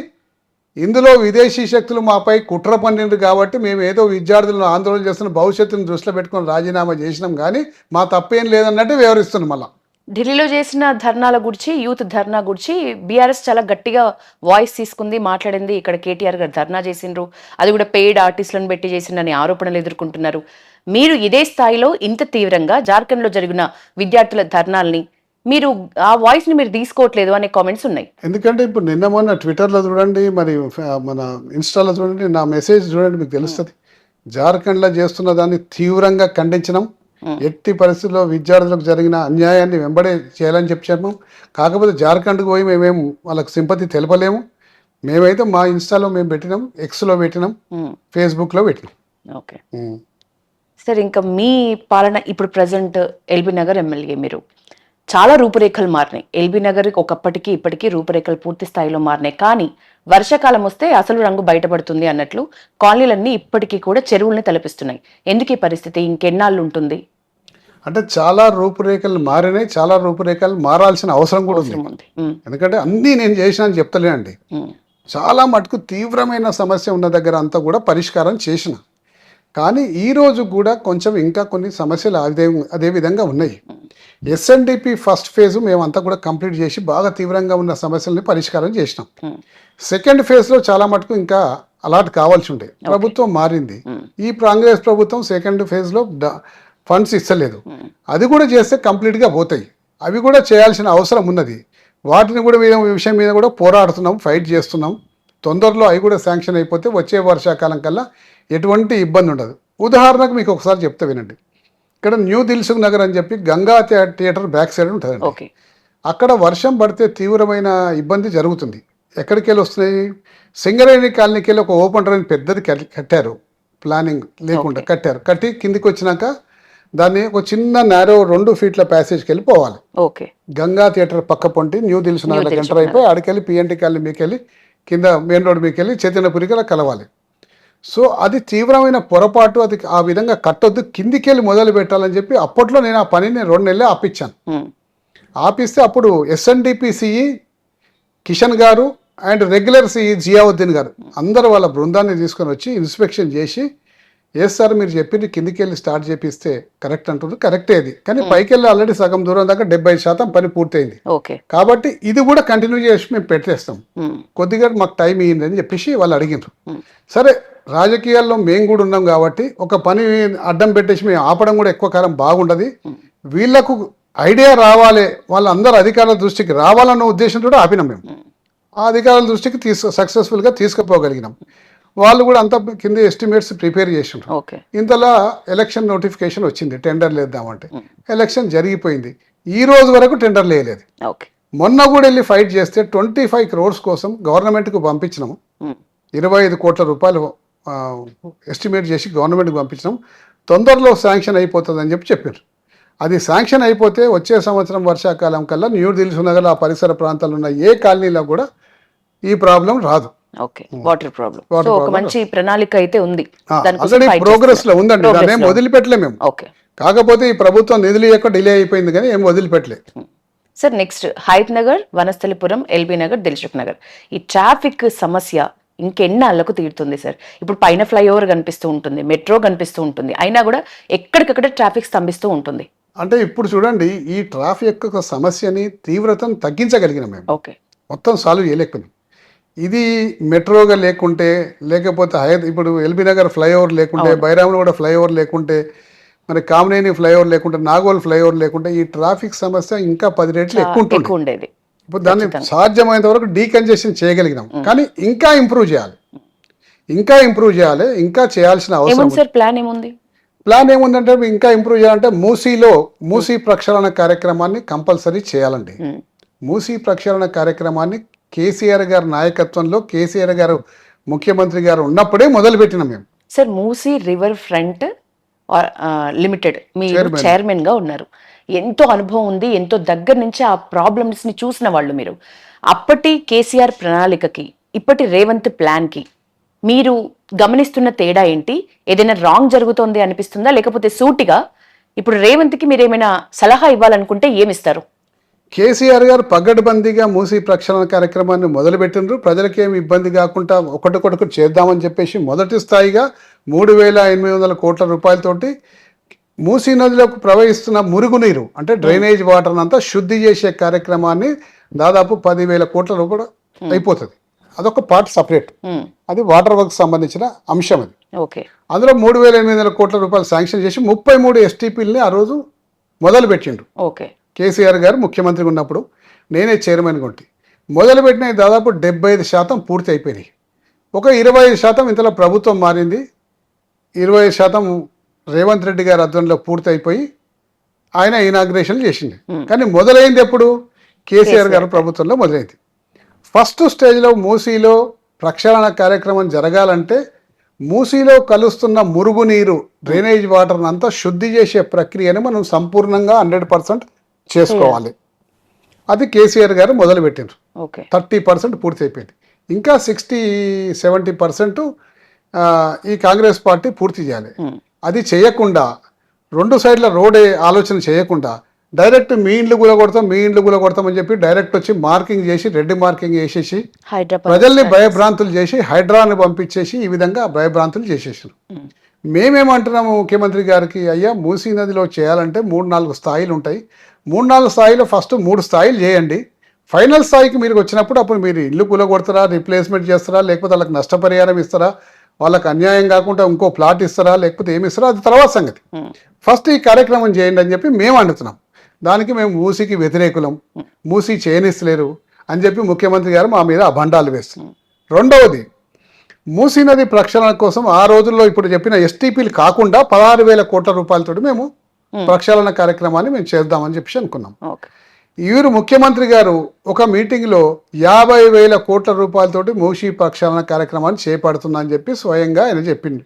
ఇందులో విదేశీ శక్తులు మాపై కుట్ర పన్నిండ్రు కాబట్టి మేము ఏదో విద్యార్థులను ఆందోళన చేస్తున్న భవిష్యత్తును దృష్టిలో పెట్టుకొని రాజీనామా చేసినాం, కానీ మా తప్పేం లేదన్నట్టు వివరిస్తున్నాం. మళ్ళీ ఢిల్లీలో చేసిన ధర్నాల గురించి, యూత్ ధర్నా గురించి బీఆర్ఎస్ చాలా గట్టిగా వాయిస్ తీసుకుంది, మాట్లాడింది. ఇక్కడ కేటీఆర్ గారు ధర్నా చేసిండ్రు, అది కూడా పెయిడ్ ఆర్టిస్టులను పెట్టి చేసిందని ఆరోపణలు ఎదుర్కొంటున్నారు. మీరు ఇదే స్థాయిలో ఇంత తీవ్రంగా జార్ఖండ్లో జరిగిన విద్యార్థుల ధర్నాల్ని మీరు ఆ వాయిస్ ని మీరు తీసుకోవట్లేదు అనే కామెంట్స్ ఉన్నాయి. ఎందుకంటే ఇప్పుడు నిన్న మొన్న ట్విట్టర్లో చూడండి, మరి మన ఇన్స్టాలో చూడండి, నా మెసేజ్ చూడండి, మీకు తెలుస్తుంది. జార్ఖండ్లో చేస్తున్న దాన్ని తీవ్రంగా ఖండించినాం. ఎట్టి పరిస్థితుల్లో విద్యార్థులకు జరిగిన అన్యాయాన్ని వెంబడే చేయాలని చెప్పాము. కాకపోతే జార్ఖండ్కి పోయి మేమేం వాళ్ళకి సింపతి తెలపలేము. మేమైతే మా ఇన్స్టాలో మేము పెట్టినాం, ఎక్స్లో పెట్టినాం, ఫేస్బుక్లో పెట్టినాం. ఓకే సార్, ఇంకా మీ పాలన ఇప్పుడు ప్రజెంట్ ఎల్బీ నగర్ ఎమ్మెల్యే మీరు, చాలా రూపురేఖలు మారినాయి. ఎల్బీ నగర్కి ఒకప్పటికి ఇప్పటికీ రూపురేఖలు పూర్తి స్థాయిలో మారినాయి. కానీ వర్షాకాలం వస్తే అసలు రంగు బయటపడుతుంది అన్నట్లు కాలనీలన్నీ ఇప్పటికీ కూడా చెరువుల్ని తలపిస్తున్నాయి. ఎందుకు ఈ పరిస్థితి, ఇంకెన్నాళ్ళు ఉంటుంది? అంటే చాలా రూపురేఖలు మారినాయి, చాలా రూపురేఖలు మారాల్సిన అవసరం కూడా ఉంది. ఎందుకంటే అన్నీ నేను చేసినా అని చెప్తలేండి, చాలా మటుకు తీవ్రమైన సమస్య ఉన్న దగ్గర అంతా కూడా పరిష్కారం చేసిన. కానీ ఈరోజు కూడా కొంచెం ఇంకా కొన్ని సమస్యలు అదే విధంగా ఉన్నాయి. ఎస్ఎన్డిపి ఫస్ట్ ఫేజ్ మేమంతా కూడా కంప్లీట్ చేసి బాగా తీవ్రంగా ఉన్న సమస్యల్ని పరిష్కారం చేసినాం. సెకండ్ ఫేజ్లో చాలా మటుకు ఇంకా అలాట్ కావాల్సి ఉండే, ప్రభుత్వం మారింది. ఈ కాంగ్రెస్ ప్రభుత్వం సెకండ్ ఫేజ్లో ఫండ్స్ ఇస్తలేదు. అది కూడా చేస్తే కంప్లీట్గా పోతాయి. అవి కూడా చేయాల్సిన అవసరం ఉన్నది. వాటిని కూడా విషయం మీద కూడా పోరాడుతున్నాం, ఫైట్ చేస్తున్నాం. తొందరలో అవి కూడా శాంక్షన్ అయిపోతే వచ్చే వర్షాకాలం కల్లా ఎటువంటి ఇబ్బంది ఉండదు. ఉదాహరణకు మీకు ఒకసారి చెప్తే వినండి. ఇక్కడ న్యూ దిల్సుఖ్ నగర్ అని చెప్పి గంగా థియేటర్ బ్యాక్ సైడ్ ఉంటుందండి. అక్కడ వర్షం పడితే తీవ్రమైన ఇబ్బంది జరుగుతుంది. ఎక్కడికి వెళ్ళి వస్తున్నాయి? సింగరేణి కాలనీకి వెళ్ళి ఒక ఓపెన్ డ్రైన్ పెద్దది కట్టారు, ప్లానింగ్ లేకుండా కట్టారు. కట్టి కిందికి వచ్చినాక దాన్ని ఒక చిన్న నేరో 2 ఫీట్ల ప్యాసేజ్కి వెళ్ళి పోవాలి. గంగా థియేటర్ పక్క పొంటి న్యూ దిల్సుఖ్ నగర్ ఎంటర్ అయిపోయి ఆడికెళ్ళి పిఎన్టీ కాలనీ మీకు వెళ్ళి కింద మెయిన్ రోడ్ మీకు వెళ్ళి చైతన్యపురికి అలా కలవాలి. సో అది తీవ్రమైన పొరపాటు, అది ఆ విధంగా కట్టొద్దు, కిందికి వెళ్ళి మొదలు పెట్టాలని చెప్పి అప్పట్లో నేను ఆ పనిని 2 నెలలే ఆపిచ్చాను. ఆపిస్తే అప్పుడు ఎస్ఎన్డిపి సిఈ కిషన్ గారు అండ్ రెగ్యులర్ సిఈ జియావుద్దీన్ గారు అందరూ వాళ్ళ బృందాన్ని తీసుకొని వచ్చి ఇన్స్పెక్షన్ చేసి, ఎస్ సార్ మీరు చెప్పింది కిందికి వెళ్ళి స్టార్ట్ చేపిస్తే కరెక్ట్ అంటుంది, కరెక్టే అది, కానీ పైకి వెళ్ళి ఆల్రెడీ సగం దూరం దాకా 70% పని పూర్తయింది. కాబట్టి ఇది కూడా కంటిన్యూ చేసి మేము పెట్టేస్తాం, కొద్దిగా మాకు టైం ఇయ్యండి అని చెప్పేసి వాళ్ళు అడిగినారు. సరే, రాజకీయాల్లో మేము కూడా ఉన్నాం కాబట్టి ఒక పని అడ్డం పెట్టేసి మేము ఆపడం కూడా ఎక్కువ కాలం బాగుండదు. వీళ్లకు ఐడియా రావాలి, వాళ్ళందరూ అధికారుల దృష్టికి రావాలన్న ఉద్దేశంతో ఆపినాం. మేము ఆ అధికారుల దృష్టికి సక్సెస్ఫుల్గా తీసుకుపోగలిగినాం. వాళ్ళు కూడా అంత కింద ఎస్టిమేట్స్ ప్రిపేర్ చేసిండ్రు. ఇంతలా ఎలక్షన్ నోటిఫికేషన్ వచ్చింది, టెండర్ లేద్దామంటే. ఎలక్షన్ జరిగిపోయింది, ఈ రోజు వరకు టెండర్ లేదు. మొన్న కూడా వెళ్ళి ఫైట్ చేస్తే 25 crores కోసం గవర్నమెంట్కు పంపించినాము. 25 కోట్ల రూపాయలు ఎస్టిమేట్ చేసి గవర్నమెంట్కి పంపించినాం. తొందరలో శాంక్షన్ అయిపోతుందని చెప్పారు. అది శాంక్షన్ అయిపోతే వచ్చే సంవత్సరం వర్షాకాలం కల్లా న్యూఢిల్లీ నగర్ ఆ పరిసర ప్రాంతాల్లో ఉన్న ఏ కాలనీలో కూడా ఈ ప్రాబ్లం రాదు. Okay, water problem. Water so ఒక problem. మంచి ప్రణాళిక అయితే ఉంది. ఆల్రెడీ ప్రోగ్రెస్ లో ఉందండి, దాన్ని ఏం వదిలిపెట్టలే మేము. ఓకే కాకపోతే ఈ ప్రభుత్వం నిధులు యొక్క డిలే అయిపోయింది కానీ ఏం వదిలిపెట్టలే. Sir, next Hayathnagar, Vanasthalipuram, LB Nagar, Dilsukhnagar, ఈ ట్రాఫిక్ సమస్య ఇంకెన్నాళ్లకు తీరుతుంది సార్? ఇప్పుడు పైన ఫ్లైఓవర్ కనిపిస్తూ ఉంటుంది, మెట్రో కనిపిస్తూ ఉంటుంది, అయినా కూడా ఎక్కడికక్కడ ట్రాఫిక్ స్తంభిస్తూ ఉంటుంది. అంటే ఇప్పుడు చూడండి, ఈ ట్రాఫిక్ యొక్క సమస్యని తీవ్రతను తగ్గించగలిగినాం మేము, ఓకే, మొత్తం సాల్వ్ చేయలేకపోయినాం. ఇది మెట్రోగా లేకుంటే, లేకపోతే ఇప్పుడు ఎల్బీ నగర్ ఫ్లైఓవర్ లేకుంటే, బైరాములగూడ ఫ్లైఓవర్ లేకుంటే, మరి కామినేని ఫ్లైఓవర్ లేకుంటే, నాగోల్ ఫ్లైఓవర్ లేకుంటే ఈ ట్రాఫిక్ సమస్య ఇంకా 10 రెట్లు ఎక్కువ ఉండేది. ఇప్పుడు దాన్ని సాధ్యమైనంత వరకు డీకంజెషన్ చేయగలిగినాం, కానీ ఇంకా ఇంప్రూవ్ చేయాలి, ఇంకా చేయాల్సిన అవసరం. సార్ ప్లాన్ ఏముంది? ప్లాన్ ఏముందంటే ఇంకా ఇంప్రూవ్ చేయాలంటే మూసీ ప్రక్షాళన కార్యక్రమాన్ని కంపల్సరీ చేయాలండి. మూసీ ప్రక్షాళన కార్యక్రమాన్ని కేసీఆర్ గారి నాయకత్వంలో, కేసీఆర్ గారు ముఖ్యమంత్రి గారు ఉన్నప్పుడే మొదలుపెట్టినాం మేము. Sir, Musi river front limited మీరు చైర్మన్ గా ఉన్నారు, ఎంతో అనుభవం ఉంది, ఎంతో దగ్గర నుంచి ఆ ప్రాబ్లమ్స్ ని చూసిన వాళ్ళు మీరు. అప్పటి కేసీఆర్ ప్రణాళికకి ఇప్పటి రేవంత్ ప్లాన్ కి మీరు గమనిస్తున్న తేడా ఏంటి? ఏదైనా రాంగ్ జరుగుతోంది అనిపిస్తుందా, లేకపోతే సూటిగా ఇప్పుడు రేవంత్ కి మీరు ఏమైనా సలహా ఇవ్వాలనుకుంటే ఏమిస్తారు? కేసీఆర్ గారు పగడ్బందీగా మూసీ ప్రక్షాళన కార్యక్రమాన్ని మొదలుపెట్టినారు. ప్రజలకేమి ఇబ్బంది కాకుండా ఒకటికొకటి చేద్దామని చెప్పేసి మొదటి స్థాయిగా 3,800 కోట్ల రూపాయలతోటి మూసీ నదిలోకి ప్రవహిస్తున్న మురుగునీరు అంటే డ్రైనేజ్ వాటర్ అంతా శుద్ధి చేసే కార్యక్రమాన్ని దాదాపు 10,000 కోట్ల రూపాయలు అయిపోతుంది. అదొక పార్ట్ సపరేట్, అది వాటర్ వర్క్ సంబంధించిన అంశం. అది ఓకే, అందులో 3,800 కోట్ల రూపాయలు శాంక్షన్ చేసి 33 STPల్ని ఆ రోజు మొదలు పెట్టిండ్రు. ఓకే, కేసీఆర్ గారు ముఖ్యమంత్రిగా ఉన్నప్పుడు నేనే చైర్మన్గా ఉంటే మొదలుపెట్టిన దాదాపు 75% పూర్తి అయిపోయినాయి. ఒక 25% ఇంతలో ప్రభుత్వం మారింది, 25% రేవంత్ రెడ్డి గారి ఆధ్వర్యంలో పూర్తి అయిపోయి ఆయన ఇనాగ్రేషన్ చేసింది. కానీ మొదలైంది ఎప్పుడు? కేసీఆర్ గారి ప్రభుత్వంలో మొదలైంది. ఫస్ట్ స్టేజ్లో మూసీలో ప్రక్షాళన కార్యక్రమం జరగాలంటే మూసీలో కలుస్తున్న మురుగునీరు డ్రైనేజ్ వాటర్ అంతా శుద్ధి చేసే ప్రక్రియను మనం సంపూర్ణంగా 100% చేసుకోవాలి. అది కేసీఆర్ గారు మొదలుపెట్టినారు. 30% పూర్తి అయిపోయింది. ఇంకా 60-70% ఈ కాంగ్రెస్ పార్టీ పూర్తి చేయాలి. అది చేయకుండా 2 సైడ్ల రోడ్ ఆలోచన చేయకుండా డైరెక్ట్ మీ ఇండ్లు కూలగొడతాం అని చెప్పి డైరెక్ట్ వచ్చి మార్కింగ్ చేసి, రెడ్ మార్కింగ్ చేసేసి ప్రజల్ని భయభ్రాంతులు చేసి హైడ్రాని పంపించేసి ఈ విధంగా భయభ్రాంతులు చేసేసారు. మేమేమంటున్నాము ముఖ్యమంత్రి గారికి, అయ్యా మూసీ నదిలో చేయాలంటే 3-4 స్థాయిలు ఉంటాయి, 3-4 స్థాయిలో ఫస్ట్ 3 స్థాయిలు చేయండి, ఫైనల్ స్థాయికి మీరు వచ్చినప్పుడు అప్పుడు మీరు ఇల్లు కూలగొడతారా, రీప్లేస్మెంట్ చేస్తారా, లేకపోతే వాళ్ళకి నష్టపరిహారం ఇస్తారా, వాళ్ళకి అన్యాయం కాకుండా ఇంకో ప్లాట్ ఇస్తారా, లేకపోతే ఏమి ఇస్తారా, అది తర్వాత సంగతి. ఫస్ట్ ఈ కార్యక్రమం చేయండి అని చెప్పి మేము అంటున్నాం. దానికి మేము మూసీకి వ్యతిరేకులం, మూసీ చేయనిస్తలేరు అని చెప్పి ముఖ్యమంత్రి గారు మా మీద అభండాలు వేస్తున్నారు. రెండవది, మూసీ నది ప్రక్షాళన కోసం ఆ రోజుల్లో ఇప్పుడు చెప్పిన STPలు కాకుండా 16,000 కోట్ల రూపాయలతోటి మేము ప్రక్షాళన కార్యక్రమాన్ని మేము చేద్దామని చెప్పి అనుకున్నాం. వీరు ముఖ్యమంత్రి గారు ఒక మీటింగ్లో 50,000 కోట్ల రూపాయలతోటి మూసీ ప్రక్షాళన కార్యక్రమాన్ని చేపడుతున్నా అని చెప్పి స్వయంగా ఆయన చెప్పింది.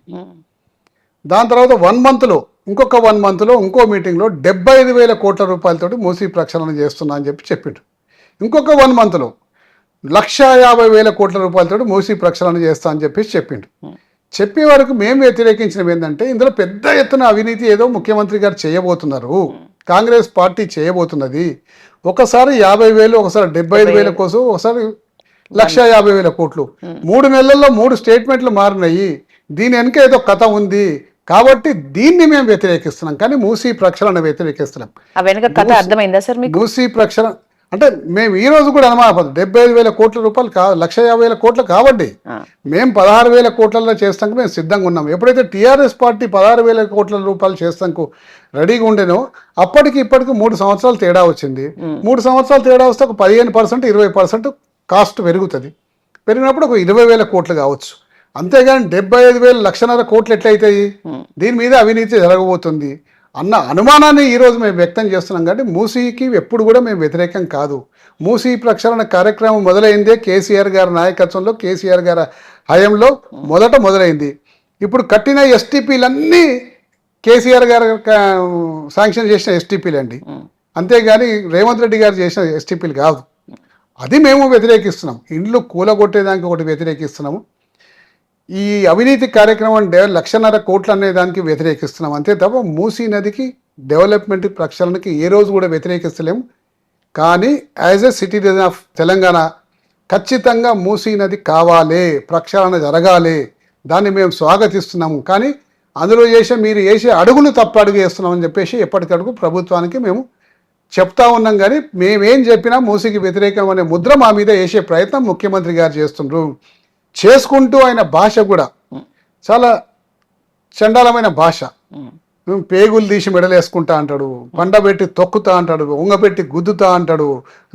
దాని తర్వాత 1 మంత్లో ఇంకొక 1 మంత్లో ఇంకో మీటింగ్లో 75,000 కోట్ల రూపాయలతోటి మూసీ ప్రక్షాళన చేస్తున్నా అని చెప్పి చెప్పిండు. ఇంకొక 1 మంత్లో 1,50,000 కోట్ల రూపాయలతోటి మూసీ ప్రక్షాళన చేస్తా అని చెప్పేసి చెప్పిండు. చెప్పే వరకు మేము వ్యతిరేకించినవి ఏంటంటే ఇందులో పెద్ద ఎత్తున అవినీతి ఏదో ముఖ్యమంత్రి గారు చేయబోతున్నారు, కాంగ్రెస్ పార్టీ చేయబోతున్నది. ఒకసారి 50,000, ఒకసారి 75,000 కోసం, ఒకసారి 1,50,000 కోట్లు. 3 నెలల్లో 3 స్టేట్మెంట్లు మారినాయి. దీని వెనుక ఏదో కథ ఉంది కాబట్టి దీన్ని మేము వ్యతిరేకిస్తున్నాం, కానీ మూసీ ప్రక్షాళన వ్యతిరేకిస్తున్నాం. అర్థమైందా సార్ మీకు? మూసీ ప్రక్షాళన అంటే మేము ఈ రోజు కూడా అనుమానపడదు, 75,000 కోట్ల రూపాయలు 1,50,000 కోట్లు కాబట్టి మేము 16,000 కోట్లలో చేస్తానికి మేము సిద్ధంగా ఉన్నాం. ఎప్పుడైతే టీఆర్ఎస్ పార్టీ 16,000 కోట్ల రూపాయలు చేస్తానికి రెడీగా ఉండేనో అప్పటికి ఇప్పటికి 3 సంవత్సరాలు తేడా వచ్చింది. 3 సంవత్సరాలు తేడా వస్తే ఒక 15%, 20% కాస్ట్ పెరుగుతుంది. పెరిగినప్పుడు ఒక 20,000 కోట్లు కావచ్చు. అంతేగాని 75,000, 1,50,000 కోట్లు ఎట్లయితాయి? దీని మీద అవినీతి జరగబోతుంది అన్న అనుమానాన్ని ఈరోజు మేము వ్యక్తం చేస్తున్నాం. కాబట్టి మూసీకి ఎప్పుడు కూడా మేము వ్యతిరేకం కాదు. మూసీ ప్రక్షాళన కార్యక్రమం మొదలైందే కేసీఆర్ గారి నాయకత్వంలో, కేసీఆర్ గారి హయాంలో మొదలైంది. ఇప్పుడు కట్టిన STPలన్నీ కేసీఆర్ గారు శాంక్షన్ చేసిన ఎస్టీపీలు అండి, అంతేగాని రేవంత్ రెడ్డి గారు చేసిన ఎస్టీపీలు కాదు. అది మేము వ్యతిరేకిస్తున్నాం. ఇండ్లు కూలగొట్టేదానికి ఒకటి వ్యతిరేకిస్తున్నాము. ఈ అవినీతి కార్యక్రమం 1,00,000 కోట్లు అనే దానికి వ్యతిరేకిస్తున్నాం, అంతే తప్ప మూసీ నదికి డెవలప్మెంట్ ప్రక్షాళనకి ఏ రోజు కూడా వ్యతిరేకిస్తలేము. కానీ as a citizen of Telangana ఖచ్చితంగా మూసీ నది కావాలి, ప్రక్షాళన జరగాలి, దాన్ని మేము స్వాగతిస్తున్నాము. కానీ అందులో మీరు వేసే అడుగులు తప్పు అడుగు వేస్తున్నామని చెప్పేసి ఎప్పటికడుగు ప్రభుత్వానికి మేము చెప్తా ఉన్నాం. కానీ మేమేం చెప్పినా మూసీకి వ్యతిరేకం అనే ముద్ర మా మీద వేసే ప్రయత్నం ముఖ్యమంత్రి గారు చేస్తుండ్రు. చేసుకుంటూ ఆయన భాష కూడా చాలా చండాలమైన భాష. పేగులు తీసి మెడలేసుకుంటా అంటాడు, పండబెట్టి తొక్కుతా అంటాడు, ఉంగబెట్టి గుద్దుతా అంటాడు,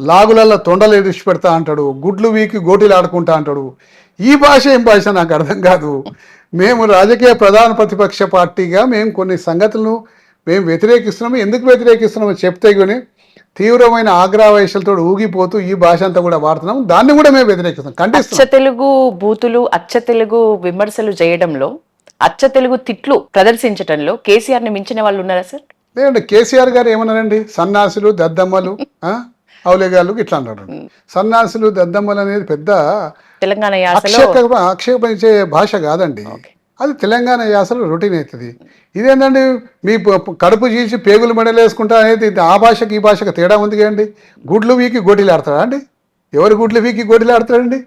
లాగులల్లో తొండలు ఎడిచి పెడతా అంటాడు, గుడ్లు వీకి గోటీలు ఆడుకుంటా అంటాడు. ఈ భాష ఏం భాష నాకు అర్థం కాదు. మేము రాజకీయ ప్రధాన ప్రతిపక్ష పార్టీగా మేము కొన్ని సంగతులను మేము వ్యతిరేకిస్తున్నాము. ఎందుకు వ్యతిరేకిస్తున్నామో చెప్తే కానీ తీవ్రమైన ఆగ్రహవేశాలతో ఊగిపోతూ ఈ భాష అంతా కూడా వాడుతున్నాం. దాన్ని కూడా మేము వ్యతిరేకిస్తాం, ఖండిస్తున్నాం. అచ్చ తెలుగు బూతులు, అచ్చ తెలుగు విమర్శలు చేయడంలో, అచ్చ తెలుగు తిట్లు ప్రదర్శించడంలో కేసీఆర్ ని మించిన వాళ్ళు ఉన్నారా సార్? లేదండి, కేసీఆర్ గారు ఏమన్నారండి, సన్నాసులు దద్దమ్మలు అవులేగాళ్ళు ఇట్లా అన్నాడు. సన్నాసులు దద్దమ్మలు అనేది పెద్ద తెలంగాణ యాసలో ఆక్షేపించే భాష కాదండి, అది తెలంగాణ యాసలో రొటీన్ అవుతుంది. ఇదేంటండి మీ కడుపు చీల్చి పేగులు మెడలు వేసుకుంటా అనేది ఆ భాషకి ఈ భాషకి తేడా ఉంది కదండి. గుడ్లు వీకి గోటీలు ఆడతాడా అండి? ఎవరు గుడ్లు వీకి గోటీలు ఆడతాడండి?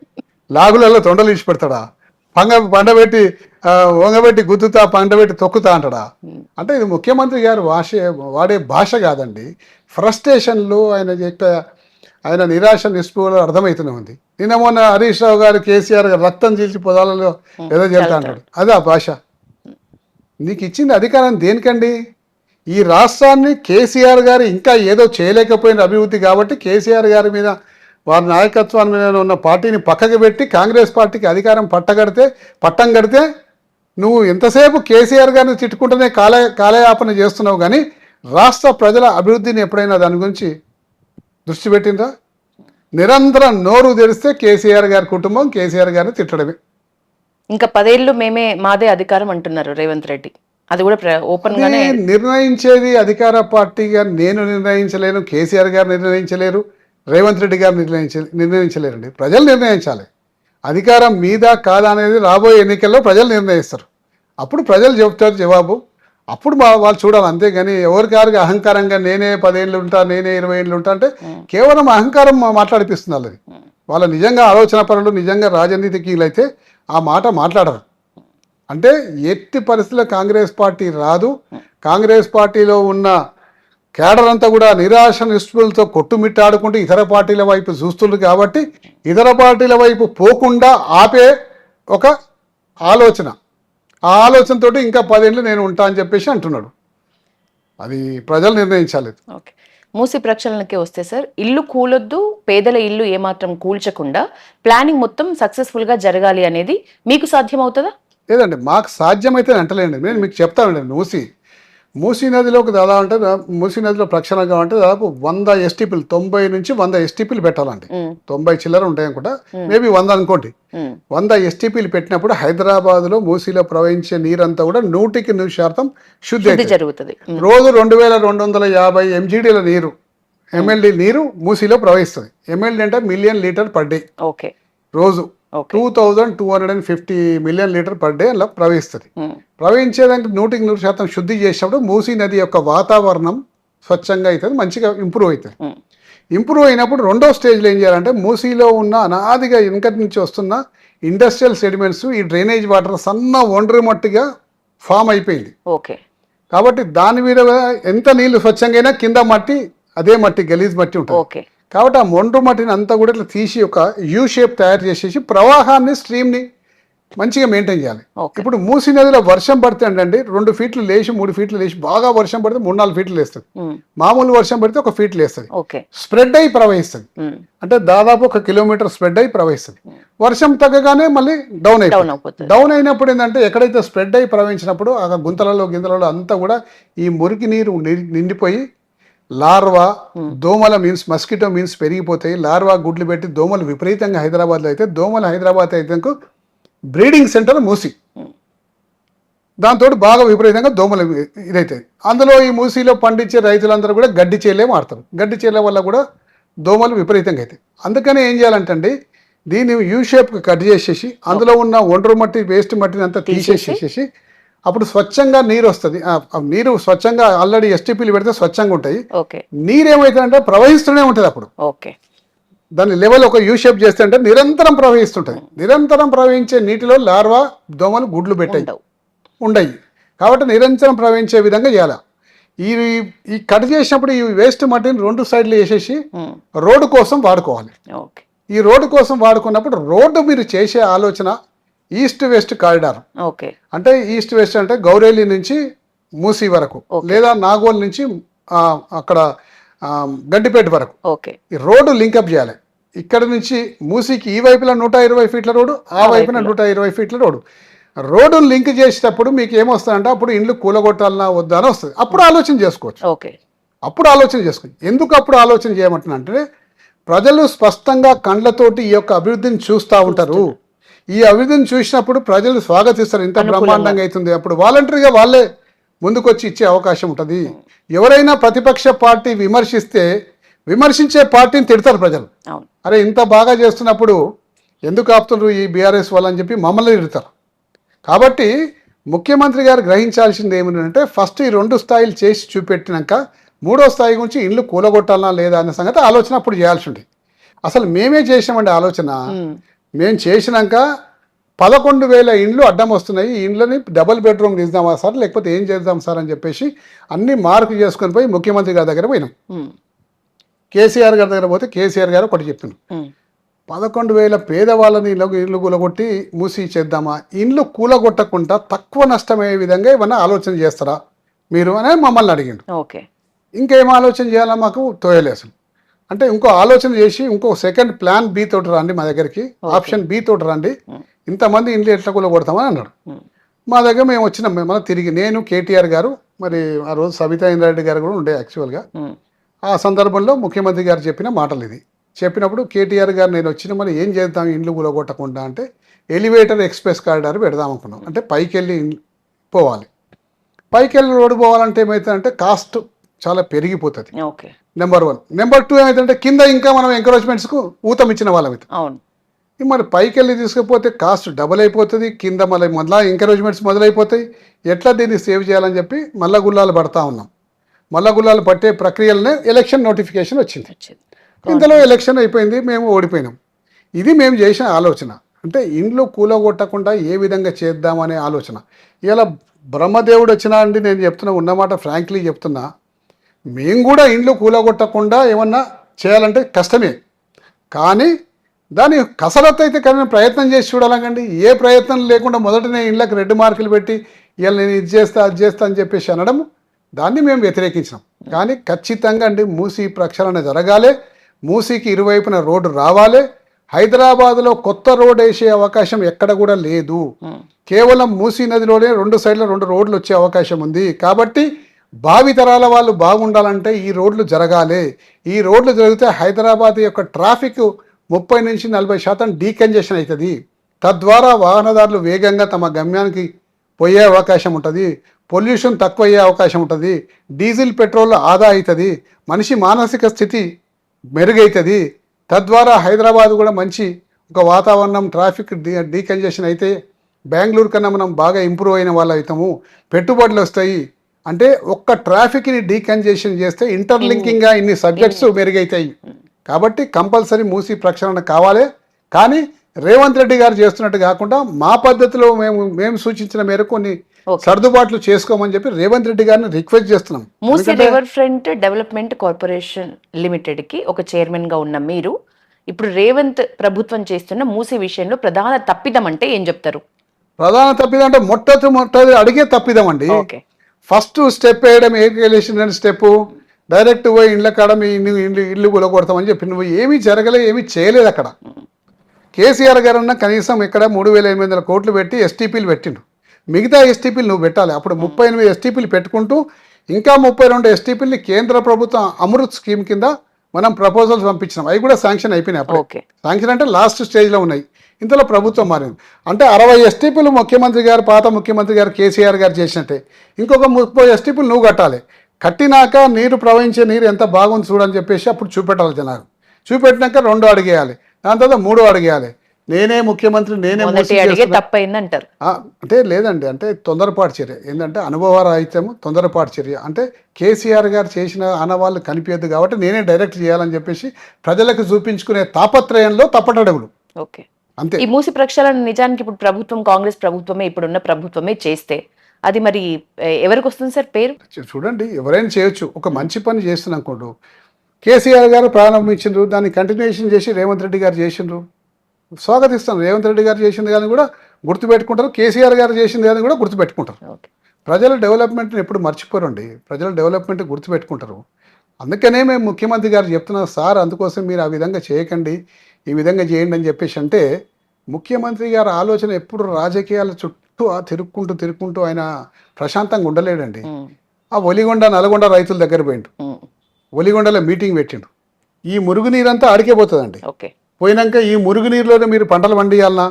లాగులలో తొండలు ఇచ్చి పెడతాడా? పండబెట్టి వంగబెట్టి గుద్దుతా పండబెట్టి తొక్కుతా అంటాడా? అంటే ఇది ముఖ్యమంత్రి గారు వాడే భాష కాదండి. ఫ్రస్ట్రేషన్లో ఆయన నిరాశ నిస్పృహలో అర్థమవుతూనే ఉంది. నిన్న మొన్న హరీష్ రావు గారు కేసీఆర్ గారు రక్తం చీల్చి పొదాలలో ఏదో చెప్తా అంటాడు, అదే ఆ భాష. నీకు ఇచ్చింది అధికారం దేనికండి? ఈ రాష్ట్రాన్ని కేసీఆర్ గారు ఇంకా ఏదో చేయలేకపోయిన అభివృద్ధి కాబట్టి కేసీఆర్ గారి మీద వారి నాయకత్వాన్ని మీద ఉన్న పార్టీని పక్కకు పెట్టి కాంగ్రెస్ పార్టీకి అధికారం పట్టం కడితే నువ్వు ఎంతసేపు కేసీఆర్ గారిని తిట్టుకుంటూనే కాలయాపన చేస్తున్నావు. కానీ రాష్ట్ర ప్రజల అభివృద్ధిని ఎప్పుడైనా దాని గురించి దృష్టి పెట్టిందా? నిరంతరం నోరు తెరిస్తే కేసీఆర్ గారి కుటుంబం కేసీఆర్ గారిని తిట్టడమే. ఇంకా 10 ఏళ్ళు మాదే అధికారం అంటున్నారు రేవంత్ రెడ్డి. అది కూడా ఓపెన్ గానే నిర్ణయించేది అధికార పార్టీగా నేను నిర్ణయించలేను, కేసీఆర్ గారు నిర్ణయించలేరు, రేవంత్ రెడ్డి గారు నిర్ణయించలేరండి. ప్రజలు నిర్ణయించాలి. అధికారం మీద కాదా అనేది రాబోయే ఎన్నికల్లో ప్రజలు నిర్ణయిస్తారు. అప్పుడు ప్రజలు చెబుతారు జవాబు, అప్పుడు వాళ్ళు చూడాలి. అంతేగాని ఎవరికారికి అహంకారంగా నేనే 10 ఏళ్ళు ఉంటా, నేనే 20 ఏళ్ళు ఉంటా అంటే కేవలం అహంకారం మాట్లాడిపిస్తున్నారు. అది వాళ్ళ నిజంగా ఆలోచన పరులు, నిజంగా రాజనీతిజ్ఞులు అయితే ఆ మాట మాట్లాడరు. అంటే ఎట్టి పరిస్థితుల్లో కాంగ్రెస్ పార్టీ రాదు. కాంగ్రెస్ పార్టీలో ఉన్న కేడర్ అంతా కూడా నిరాశ నిస్పృహలతో కొట్టుమిట్టాడుకుంటూ ఇతర పార్టీల వైపు చూస్తుంది. కాబట్టి ఇతర పార్టీల వైపు పోకుండా ఆపే ఒక ఆలోచన, ఆ ఆలోచనతో ఇంకా 10 ఏళ్ళు నేను ఉంటా అని చెప్పేసి అంటున్నాడు. అది ప్రజలు నిర్ణయించాలి. ఓకే, మూసి ప్రక్షాళనకే వస్తే సార్, ఇల్లు కూలొద్దు, పేదల ఇల్లు ఏమాత్రం కూల్చకుండా ప్లానింగ్ మొత్తం సక్సెస్ఫుల్ గా జరగాలి అనేది మీకు సాధ్యం అవుతుందా? లేదండి, మాకు సాధ్యమైతే అంటలేండి. నేను మీకు చెప్తానండి, మూసీ నదిలోకి దాదాపు అంటే మూసీ నదిలో ప్రక్షాళన కావాలంటే దాదాపు 100 ఎస్టీపీలు 90 నుంచి 100 ఎస్టీపీలు పెట్టాలండి. 90 చిల్లర ఉంటాయి అనుకుంటా, మేబీ 100 అనుకోండి. 100 ఎస్టీపీలు పెట్టినప్పుడు హైదరాబాద్ లో మూసీలో ప్రవహించే నీరంతా కూడా 100% శుద్ధి జరుగుతుంది. రోజు 2250 ఎంజీడీల నీరు, ఎంఎల్డీ నీరు మూసీలో ప్రవహిస్తుంది. ఎంఎల్డీ అంటే million litre per day. Okay, రోజు 2250 మిలియన్ లీటర్ పర్ డే అలా ప్రవహిస్తుంది. ప్రవహించేదానికి 100% శుద్ధి చేసినప్పుడు మూసీ నది యొక్క వాతావరణం స్వచ్ఛంగా అవుతుంది, మంచిగా ఇంప్రూవ్ అవుతుంది. ఇంప్రూవ్ అయినప్పుడు రెండో స్టేజ్లో ఏం చేయాలంటే మూసీలో ఉన్న అనాదిగా వెనకటి నుంచి వస్తున్న ఇండస్ట్రియల్ సెడిమెంట్స్, ఈ డ్రైనేజ్ వాటర్ సన్న ఒండ్రి మట్టిగా ఫామ్ అయిపోయింది. ఓకే, కాబట్టి దాని మీద ఎంత నీళ్లు స్వచ్ఛంగా అయినా కింద మట్టి అదే మట్టి, గలీజ్ మట్టి ఉంటుంది. ఓకే, కాబట్టి ఆ మొండ్రు మట్టిని అంతా కూడా ఇట్లా తీసి ఒక యూ షేప్ తయారు చేసేసి ప్రవాహాన్ని, స్ట్రీమ్ని మంచిగా మెయింటైన్ చేయాలి. ఇప్పుడు మూసీ నదిలో వర్షం పడితే అండి 2 ఫీట్లు లేచి 3 ఫీట్లు లేచి, బాగా వర్షం పడితే 3-4 ఫీట్లు లేస్తుంది. మామూలు వర్షం పడితే 1 ఫీట్ లేస్తుంది. స్ప్రెడ్ అయి ప్రవహిస్తుంది. అంటే దాదాపు 1 కిలోమీటర్ స్ప్రెడ్ అయి ప్రవహిస్తుంది. వర్షం తగ్గగానే మళ్ళీ డౌన్ అయిపోతుంది. డౌన్ అయినప్పుడు ఏంటంటే ఎక్కడైతే స్ప్రెడ్ అయి ప్రవహించినప్పుడు ఆ గింతలలో అంతా కూడా ఈ మురికి నీరు నిండిపోయి లార్వా, దోమల మీన్స్ మస్కిటో మీన్స్ పెరిగిపోతాయి. లార్వా గుడ్లు పెట్టి దోమలు విపరీతంగా హైదరాబాద్లో అయితే, దోమలు హైదరాబాద్ అయితే బ్రీడింగ్ సెంటర్ మూసి. దాంతో బాగా విపరీతంగా దోమలు ఇదైతాయి. అందులో ఈ మూసీలో పండించే రైతులందరూ కూడా గడ్డి చేలే వాడతారు. గడ్డి చేల వల్ల కూడా దోమలు విపరీతంగా అవుతాయి. అందుకని ఏం చేయాలంటే దీన్ని యూ షేప్కి కట్ చేసేసి అందులో ఉన్న ఒండ్రు మట్టి వేస్ట్ మట్టిని అంతా తీసేసేసి అప్పుడు స్వచ్ఛంగా నీరు వస్తుంది. నీరు స్వచ్ఛంగా ఆల్రెడీ ఎస్టీపీలు పెడితే స్వచ్ఛంగా ఉంటాయి. నీరు ఏమవుతుందంటే ప్రవహిస్తూనే ఉంటుంది. అప్పుడు దాని లెవెల్ ఒక యూ షేప్ చేస్తే అంటే నిరంతరం ప్రవహిస్తుంటుంది. నిరంతరం ప్రవహించే నీటిలో లార్వా దోమలు గుడ్లు పెట్టాయి ఉండయి. కాబట్టి నిరంతరం ప్రవహించే విధంగా చేయాలి. ఈ కట్ చేసినప్పుడు ఈ వేస్ట్ మట్టిని 2 సైడ్లు వేసేసి రోడ్డు కోసం వాడుకోవాలి. ఈ రోడ్డు కోసం వాడుకున్నప్పుడు రోడ్డు మీరు చేసే ఆలోచన ఈస్ట్ వెస్ట్ కారిడార్. అంటే ఈస్ట్ వెస్ట్ అంటే గౌరేలి నుంచి మూసీ వరకు లేదా నాగోల్ నుంచి అక్కడ గండిపేట వరకు ఈ రోడ్డు లింకప్ చేయాలి. ఇక్కడ నుంచి మూసీకి ఈ వైపులో 120 ఫీట్ల రోడ్డు, ఆ వైపున 120 ఫీట్ల రోడ్డు. రోడ్డును లింక్ చేసేటప్పుడు మీకు ఏమొస్తుందంటే అప్పుడు ఇండ్లు కూలగొట్టాలన్నా వద్దా అని వస్తుంది. అప్పుడు ఆలోచన చేసుకోవచ్చు. అప్పుడు ఆలోచన చేసుకోవచ్చు. ఎందుకు అప్పుడు ఆలోచన చేయమంటున్నా ప్రజలు స్పష్టంగా కండ్లతోటి ఈ యొక్క అభివృద్ధిని చూస్తూ ఉంటారు. ఈ అభివృద్ధిని చూసినప్పుడు ప్రజలు స్వాగతిస్తారు. ఇంత బ్రహ్మాండంగా అవుతుంది. అప్పుడు వాలంటరీగా వాళ్ళే ముందుకొచ్చి ఇచ్చే అవకాశం ఉంటుంది. ఎవరైనా ప్రతిపక్ష పార్టీ విమర్శించే పార్టీని తిడతారు ప్రజలు. అరే ఇంత బాగా చేస్తున్నప్పుడు ఎందుకు ఆపుతున్నారు ఈ బీఆర్ఎస్ వాళ్ళని చెప్పి మమ్మల్ని తిడతారు. కాబట్టి ముఖ్యమంత్రి గారు గ్రహించాల్సింది ఏమిటంటే ఫస్ట్ ఈ 2 స్థాయిలు చేసి చూపెట్టినాక 3వ స్థాయి గురించి ఇండ్లు కూలగొట్టాలనా లేదా అనే సంగతి ఆలోచన అప్పుడు చేయాల్సి ఉంది. అసలు మేమే చేసామండి ఆలోచన. మేము చేసినాక 11,000 ఇండ్లు అడ్డం వస్తున్నాయి. ఈ ఇండ్లని డబుల్ బెడ్రూమ్ తీద్దామా సార్ లేకపోతే ఏం చేద్దాం సార్ అని చెప్పేసి అన్ని మార్కు చేసుకొని పోయి ముఖ్యమంత్రి గారి దగ్గర పోయినాం. కేసీఆర్ గారి దగ్గర పోతే కేసీఆర్ గారు ఒకటి చెప్పినాం, 11,000 పేదవాళ్ళని ఇల్లు కూలగొట్టి మూసి చేద్దామా, ఇండ్లు కూలగొట్టకుండా తక్కువ నష్టమయ్యే విధంగా ఏమన్నా ఆలోచన చేస్తారా మీరు అని మమ్మల్ని అడిగిండు. ఇంకేం ఆలోచన చేయాలా మాకు తోయలే అసలు. అంటే ఇంకో ఆలోచన చేసి ఇంకో సెకండ్ ప్లాన్ బి తోటి రండి మా దగ్గరికి, ఆప్షన్ బి తోటి రండి, ఇంతమంది ఇండ్లు ఎట్లా కూలగొడతామని అన్నాడు. మా దగ్గర మేము వచ్చినాం. మేము తిరిగి నేను కేటీఆర్ గారు మరి ఆ రోజు సబితా ఇంద్రారెడ్డి గారు కూడా ఉండే యాక్చువల్గా. ఆ సందర్భంలో ముఖ్యమంత్రి గారు చెప్పిన మాటలు ఇది. చెప్పినప్పుడు కేటీఆర్ గారు నేను వచ్చిన మరి ఏం చేద్దాం ఇండ్లు కూలగొట్టకుండా అంటే ఎలివేటర్ ఎక్స్ప్రెస్ కారిడార్ పెడదాం అనుకున్నాం. అంటే పైకి వెళ్ళి పోవాలి. పైకి వెళ్ళి రోడ్డు పోవాలంటే ఏమవుతుందంటే కాస్ట్ చాలా పెరిగిపోతుంది. నెంబర్ 1. నెంబర్ 2 ఏమైతుందంటే కింద ఇంకా మనం ఎంకరేజ్మెంట్స్కు ఊతం ఇచ్చిన వాళ్ళం అవుతుంది. మరి పైకి వెళ్ళి తీసుకుపోతే కాస్ట్ డబుల్ అయిపోతుంది. కింద మళ్ళీ ఎంకరేజ్మెంట్స్ మొదలైపోతాయి. ఎట్లా దీన్ని సేవ్ చేయాలని చెప్పి మల్ల గుల్లాలు పడతా ఉన్నాం. మల్ల గుల్లాలు పట్టే ప్రక్రియలనే ఎలక్షన్ నోటిఫికేషన్ వచ్చింది. ఇంతలో ఎలక్షన్ అయిపోయింది, మేము ఓడిపోయినాం. ఇది మేము చేసిన ఆలోచన. అంటే ఇండ్లు కూలగొట్టకుండా ఏ విధంగా చేద్దామనే ఆలోచన. ఇలా బ్రహ్మదేవుడు వచ్చినా అండి నేను చెప్తున్నా, ఉన్నమాట ఫ్రాంక్లీ చెప్తున్నా, మేము కూడా ఇండ్లు కూలగొట్టకుండా ఏమన్నా చేయాలంటే కష్టమే. కానీ దాని కసరత్తు అయితే కానీ ప్రయత్నం చేసి చూడాలండి. ఏ ప్రయత్నం లేకుండా మొదటనే ఇండ్లకు రెడ్ మార్కులు పెట్టి ఇలా నేను ఇది చేస్తా అది చేస్తా అని చెప్పేసి అనడం దాన్ని మేము వ్యతిరేకించినాం. కానీ ఖచ్చితంగా అండి మూసీ ప్రక్షాళన జరగాలి. మూసీకి ఇరువైపున రోడ్డు రావాలి. హైదరాబాద్లో కొత్త రోడ్ వేసే అవకాశం ఎక్కడ కూడా లేదు. కేవలం మూసీ నదిలోనే 2 సైడ్ల 2 రోడ్లు వచ్చే అవకాశం ఉంది. కాబట్టి భావితరాల వాళ్ళు బాగుండాలంటే ఈ రోడ్లు జరగాలి. ఈ రోడ్లు జరిగితే హైదరాబాద్ యొక్క ట్రాఫిక్ 30 నుంచి 40% డీకంజెషన్ అవుతుంది. తద్వారా వాహనదారులు వేగంగా తమ గమ్యానికి పోయే అవకాశం ఉంటుంది. పొల్యూషన్ తక్కువ అయ్యే అవకాశం ఉంటుంది. డీజిల్ పెట్రోల్ ఆదా అవుతుంది. మనిషి మానసిక స్థితి మెరుగవుతుంది. తద్వారా హైదరాబాద్ కూడా మంచి ఒక వాతావరణం, ట్రాఫిక్ డీకంజెషన్ అయితే బెంగళూరు కన్నా మనం బాగా ఇంప్రూవ్ అయిన వాళ్ళు అవుతాము. పెట్టుబడులు వస్తాయి. అంటే ఒక్క ట్రాఫిక్ని డీకంజెషన్ చేస్తే ఇంటర్లింకింగ్గా ఇన్ని సబ్జెక్ట్స్ మెరుగవుతాయి. కాబట్టి కంపల్సరీ మూసీ ప్రక్షాళన కావాలి. కానీ రేవంత్ రెడ్డి గారు చేస్తున్నట్టు కాకుండా మా పద్ధతిలో మేము సూచించిన మేరకు కొన్ని సర్దుబాట్లు చేసుకోమని చెప్పి రేవంత్ రెడ్డి గారిని రిక్వెస్ట్ చేస్తున్నాం. Musi river front development corporation limited కి ఒక చైర్మన్ గా ఉన్న మీరు ఇప్పుడు రేవంత్ ప్రభుత్వం చేస్తున్న మూసీ విషయంలో ప్రధాన తప్పిదం అంటే ఏం చెప్తారు? ప్రధాన తప్పిదం అంటే మొట్టమొదటి అడిగే తప్పిదం అండి. ఫస్ట్ స్టెప్ వేయడం ఏం స్టెప్ డైరెక్ట్ పోయి ఇండ్ల కాడ మీ ఇల్లు కూలగొడతామని చెప్పి నువ్వు ఏమీ జరగలేదు, ఏమీ చేయలేదు. అక్కడ కేసీఆర్ గారు అన్న కనీసం ఇక్కడ 3,800 కోట్లు పెట్టి ఎస్టీపీలు పెట్టిండు. మిగతా ఎస్టీపీలు నువ్వు పెట్టాలి. అప్పుడు 38 ఎస్టీపీలు పెట్టుకుంటూ ఇంకా 32 ఎస్టీపీలని కేంద్ర ప్రభుత్వం అమృత్ స్కీమ్ కింద మనం ప్రపోజల్స్ పంపించినాం. అవి కూడా శాంక్షన్ అయిపోయినాయి. అప్పుడు శాంక్షన్ అంటే లాస్ట్ స్టేజ్లో ఉన్నాయి. ఇంతలో ప్రభుత్వం మారింది. అంటే 60 ఎస్టీపీలు ముఖ్యమంత్రి గారు, పాత ముఖ్యమంత్రి గారు కేసీఆర్ గారు చేసినట్టే ఇంకొక 30 ఎస్టీపీలు నువ్వు కట్టాలి. కట్టినాక నీరు ప్రవహించే నీరు ఎంత బాగుంది చూడని చెప్పేసి అప్పుడు చూపెట్టాలి జనాలు. చూపెట్టినాక 2 అడిగేయాలి, దాని తర్వాత 3 అడిగేయాలి. నేనే ముఖ్యమంత్రి, నేనే మొదటి అడిగే తప్పైంది అంటారు. అంటే లేదండి, అంటే తొందరపాటు చర్య ఏంటంటే అనుభవరాహిత్యము, తొందరపాటు చర్య. అంటే కేసీఆర్ గారు చేసిన ఆనవాళ్ళు కనిపించద్దు కాబట్టి నేనే డైరెక్ట్ చేయాలని చెప్పేసి ప్రజలకు చూపించుకునే తాపత్రయంలో తప్పటడుగులు. ఓకే, అంతే. ఈ మూసి ప్రక్షాళన నిజానికి ఇప్పుడు ప్రభుత్వం, కాంగ్రెస్ ప్రభుత్వమే, ఇప్పుడున్న ప్రభుత్వమే చేస్తే అది మరి ఎవరికి వస్తుంది సార్ పేరు? చూడండి, ఎవరైనా చేయొచ్చు. ఒక మంచి పని చేస్తున్నప్పుడు కేసీఆర్ గారు ప్రారంభించారు, దాన్ని కంటిన్యూషన్ చేసి రేవంత్ రెడ్డి గారు చేసిండ్రు, స్వాగతిస్తాను. రేవంత్ రెడ్డి గారు చేసింది కానీ కూడా గుర్తుపెట్టుకుంటారు, కేసీఆర్ గారు చేసింది కానీ కూడా గుర్తుపెట్టుకుంటారు. ప్రజల డెవలప్మెంట్ని ఎప్పుడు మర్చిపోరండి, ప్రజల డెవలప్మెంట్ గుర్తుపెట్టుకుంటారు. అందుకనే మేము ముఖ్యమంత్రి గారు చెప్తున్నాం, సార్ అందుకోసం మీరు ఆ విధంగా చేయకండి, ఈ విధంగా చేయండి అని చెప్పేసి. అంటే ముఖ్యమంత్రి గారి ఆలోచన ఎప్పుడు రాజకీయాల చుట్టూ తిరుక్కుంటూ ఆయన ప్రశాంతంగా ఉండలేడండి. ఆ ఒలిగొండ, నల్గొండ రైతుల దగ్గర పోయిండు, ఒలిగొండలో మీటింగ్ పెట్టిండు. ఈ మురుగునీరంతా ఆడికే పోతుందండి. ఓకే, పోయినాక ఈ మురుగునీరులోనే మీరు పంటలు పండియాలనా,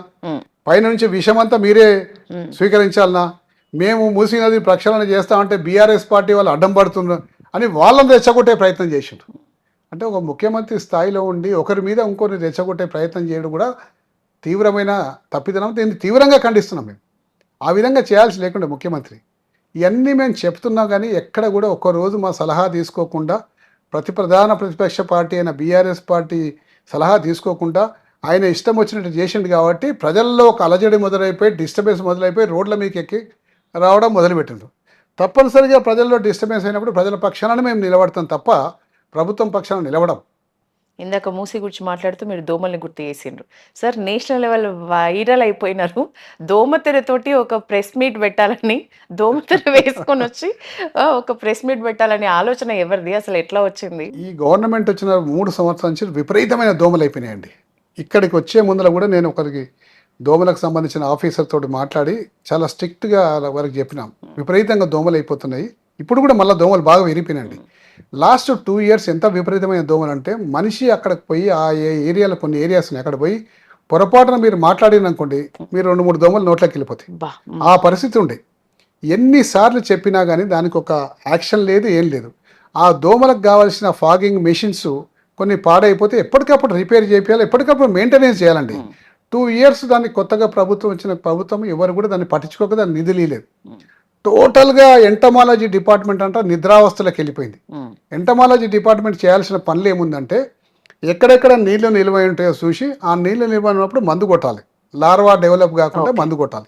పైనుంచి విషమంతా మీరే స్వీకరించాలనా, మేము మూసీ నది ప్రక్షాళన చేస్తామంటే బీఆర్ఎస్ పార్టీ వాళ్ళు అడ్డం పడుతున్నారు అని వాళ్ళని రెచ్చగొట్టే ప్రయత్నం చేసిండ్రు. అంటే ఒక ముఖ్యమంత్రి స్థాయిలో ఉండి ఒకరి మీద ఇంకొన్ని రెచ్చగొట్టే ప్రయత్నం చేయడం కూడా తీవ్రమైన తప్పిదనం. దీన్ని తీవ్రంగా ఖండిస్తున్నాం మేము. ఆ విధంగా చేయాల్సి లేకుండా ముఖ్యమంత్రి ఇవన్నీ మేము చెప్తున్నాం కానీ ఎక్కడ కూడా ఒక్కరోజు మా సలహా తీసుకోకుండా, ప్రధాన ప్రతిపక్ష పార్టీ అయిన బీఆర్ఎస్ పార్టీ సలహా తీసుకోకుండా ఆయన ఇష్టం వచ్చినట్టు చేసిండు. కాబట్టి ప్రజల్లో ఒక అలజడి మొదలైపోయి, డిస్టర్బెన్స్ మొదలైపోయి రోడ్ల మీకు ఎక్కి రావడం మొదలుపెట్టిండ్రు. తప్పనిసరిగా ప్రజల్లో డిస్టర్బెన్స్ అయినప్పుడు ప్రజల పక్షాన మేము నిలబడతాం తప్ప ప్రభుత్వం పక్షాన నిలబడం. ఇందాక మూసి గురించి మాట్లాడుతూ మీరు దోమల్ని గుర్తు చేసిండ్రు సార్. నేషనల్ లెవెల్ వైరల్ అయిపోయినారు. దోమతెరతోటి ఒక ప్రెస్ మీట్ పెట్టాలని, దోమతెర వేసుకొని వచ్చి ఒక ప్రెస్ మీట్ పెట్టాలని ఆలోచన ఎవరిది, అసలు ఎట్లా వచ్చింది? ఈ గవర్నమెంట్ వచ్చిన 3 సంవత్సరాల నుంచి విపరీతమైన దోమలు అయిపోయినాయండి. ఇక్కడికి వచ్చే ముందర కూడా నేను ఒకరికి దోమలకు సంబంధించిన ఆఫీసర్ తోటి మాట్లాడి చాలా స్ట్రిక్ట్గా వారికి చెప్పినాం, విపరీతంగా దోమలు అయిపోతున్నాయి. ఇప్పుడు కూడా మళ్ళీ దోమలు బాగా విరిగిపోయినాయండి. లాస్ట్ 2 ఇయర్స్ ఎంత విపరీతమైన దోమలు అంటే మనిషి అక్కడికి పోయి ఆ ఏరియాలో కొన్ని ఏరియాస్ ఉన్నాయి, అక్కడ పోయి పొరపాటున మీరు మాట్లాడిననుకోండి, మీరు 2-3 దోమలు నోట్లోకి వెళ్ళిపోతాయి. ఆ పరిస్థితి ఉండే. ఎన్నిసార్లు చెప్పినా కానీ దానికి ఒక యాక్షన్ లేదు, ఏం లేదు. ఆ దోమలకు కావాల్సిన ఫాగింగ్ మెషిన్స్ కొన్ని పాడైపోతే ఎప్పటికప్పుడు రిపేర్ చేయాలి, ఎప్పటికప్పుడు మెయింటెనెన్స్ చేయాలండి. 2 ఇయర్స్ దాన్ని కొత్తగా ప్రభుత్వం వచ్చిన ప్రభుత్వం ఎవరు కూడా దాన్ని పట్టించుకోక దాన్ని నిధులు లేదు. టోటల్గా ఎంటమాలజీ డిపార్ట్మెంట్ అంతా నిద్రావస్థలకు వెళ్ళిపోయింది. ఎంటమాలజీ డిపార్ట్మెంట్ చేయాల్సిన పనులు ఏముందంటే ఎక్కడెక్కడ నీళ్లు నిల్వ ఉంటాయో చూసి ఆ నీళ్లు నిల్వ ఉన్నప్పుడు మందు కొట్టాలి. లార్వా డెవలప్ కాకుండా మందు కొట్టాలి.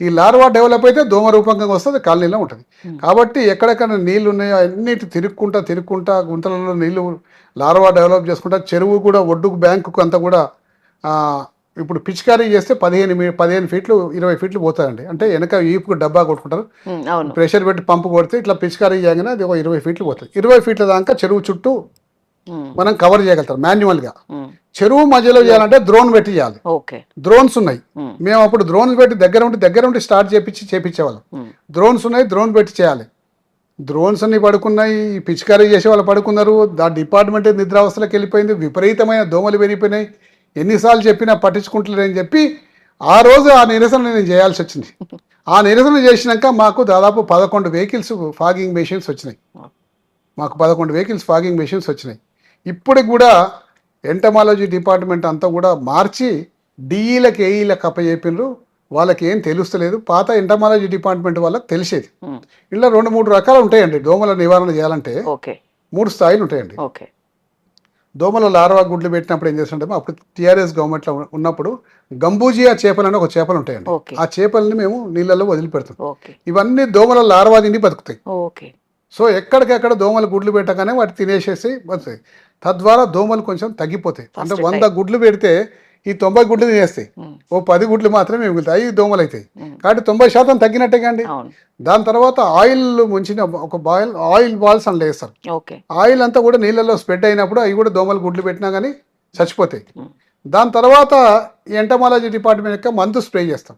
ఈ లార్వా డెవలప్ అయితే దోమ రూపంగా వస్తుంది, కాలనీలో ఉంటుంది. కాబట్టి ఎక్కడెక్కడ నీళ్లు ఉన్నాయో అన్నిటి తిరుక్కుంటా గుంతలలో నీళ్లు లార్వా డెవలప్ చేసుకుంటా, చెరువు కూడా ఒడ్డుకు బ్యాంకుకు అంతా కూడా ఇప్పుడు పిచికారీ చేస్తే 15 ఫీట్లు 20 ఫీట్లు పోతాయండి. అంటే వెనక ఈపుకు డబ్బా కొట్టుకుంటారు, ప్రెషర్ పెట్టి పంపు కొడితే ఇట్లా పిచికారీ చేయగానే అది ఒక 20 ఫీట్లు పోతుంది. 20 ఫీట్ల దాకా చెరువు చుట్టూ మనం కవర్ చేయగలుగుతాం మాన్యువల్గా. చెరువు మధ్యలో చేయాలంటే డ్రోన్ పెట్టి చేయాలి. డ్రోన్స్ ఉన్నాయి, మేము అప్పుడు డ్రోన్స్ పెట్టి దగ్గర ఉండి స్టార్ట్ చేపించేవాళ్ళం. డ్రోన్స్ ఉన్నాయి, డ్రోన్ పెట్టి చేయాలి. డ్రోన్స్ అన్ని పడుకున్నాయి, పిచికారీ చేసే వాళ్ళు పడుకున్నారు. ఆ డిపార్ట్మెంట్ నిద్రావస్థలకు వెళ్ళిపోయింది, విపరీతమైన దోమలు పెరిగిపోయినాయి. ఎన్నిసార్లు చెప్పినా పట్టించుకుంటలేదని చెప్పి ఆ రోజు ఆ నిరసన నేను చేయాల్సి వచ్చింది. ఆ నిరసన చేసినాక మాకు దాదాపు 11 వెహికల్స్ ఫాగింగ్ మెషిన్స్ వచ్చినాయి. మాకు 11 వెహికల్స్ ఫాగింగ్ మెషిన్స్ వచ్చినాయి. ఇప్పటికి కూడా ఎంటమాలజీ డిపార్ట్మెంట్ అంతా కూడా మార్చి డిఈలకు ఏఈలకు అప్పచెప్పినారు. వాళ్ళకి ఏం తెలుస్తలేదు. పాత ఎంటమాలజీ డిపార్ట్మెంట్ వాళ్ళకి తెలిసేది. ఇలా 2-3 రకాలు ఉంటాయండి దోమల నివారణ చేయాలంటే. 3 స్థాయిలు ఉంటాయండి. దోమల లార్వా గుడ్లు పెట్టినప్పుడు ఏం చేస్తుంటే, అప్పుడు టీఆర్ఎస్ గవర్నమెంట్లో ఉన్నప్పుడు గంబూజియా చేపలు అని ఒక చేపలు ఉంటాయండి. ఆ చేపలని మేము నీళ్ళలో వదిలిపెడతాం. ఇవన్నీ దోమల లార్వా తిండి బతుకుతాయి. సో ఎక్కడికెక్కడ దోమలు గుడ్లు పెట్టగానే వాటి తినేసేసి బతుకుతాయి. తద్వారా దోమలు కొంచెం తగ్గిపోతాయి. అంటే 100 గుడ్లు పెడితే ఈ 90 గుడ్లు తినేస్తాయి, ఓ 10 గుడ్లు మాత్రమే మిగులుతాయి, అవి దోమలు అవుతాయి. కాబట్టి 90% తగ్గినట్టే కండి. దాని తర్వాత ఆయిల్ ముంచిన ఒక ఆయిల్ బాల్స్ అని వేస్తారు. ఆయిల్ అంతా కూడా నీళ్ళలో స్ప్రెడ్ అయినప్పుడు అవి కూడా దోమలు గుడ్లు పెట్టినా కానీ చచ్చిపోతాయి. దాని తర్వాత ఎంటమాలజీ డిపార్ట్మెంట్ యొక్క మందు స్ప్రే చేస్తాం.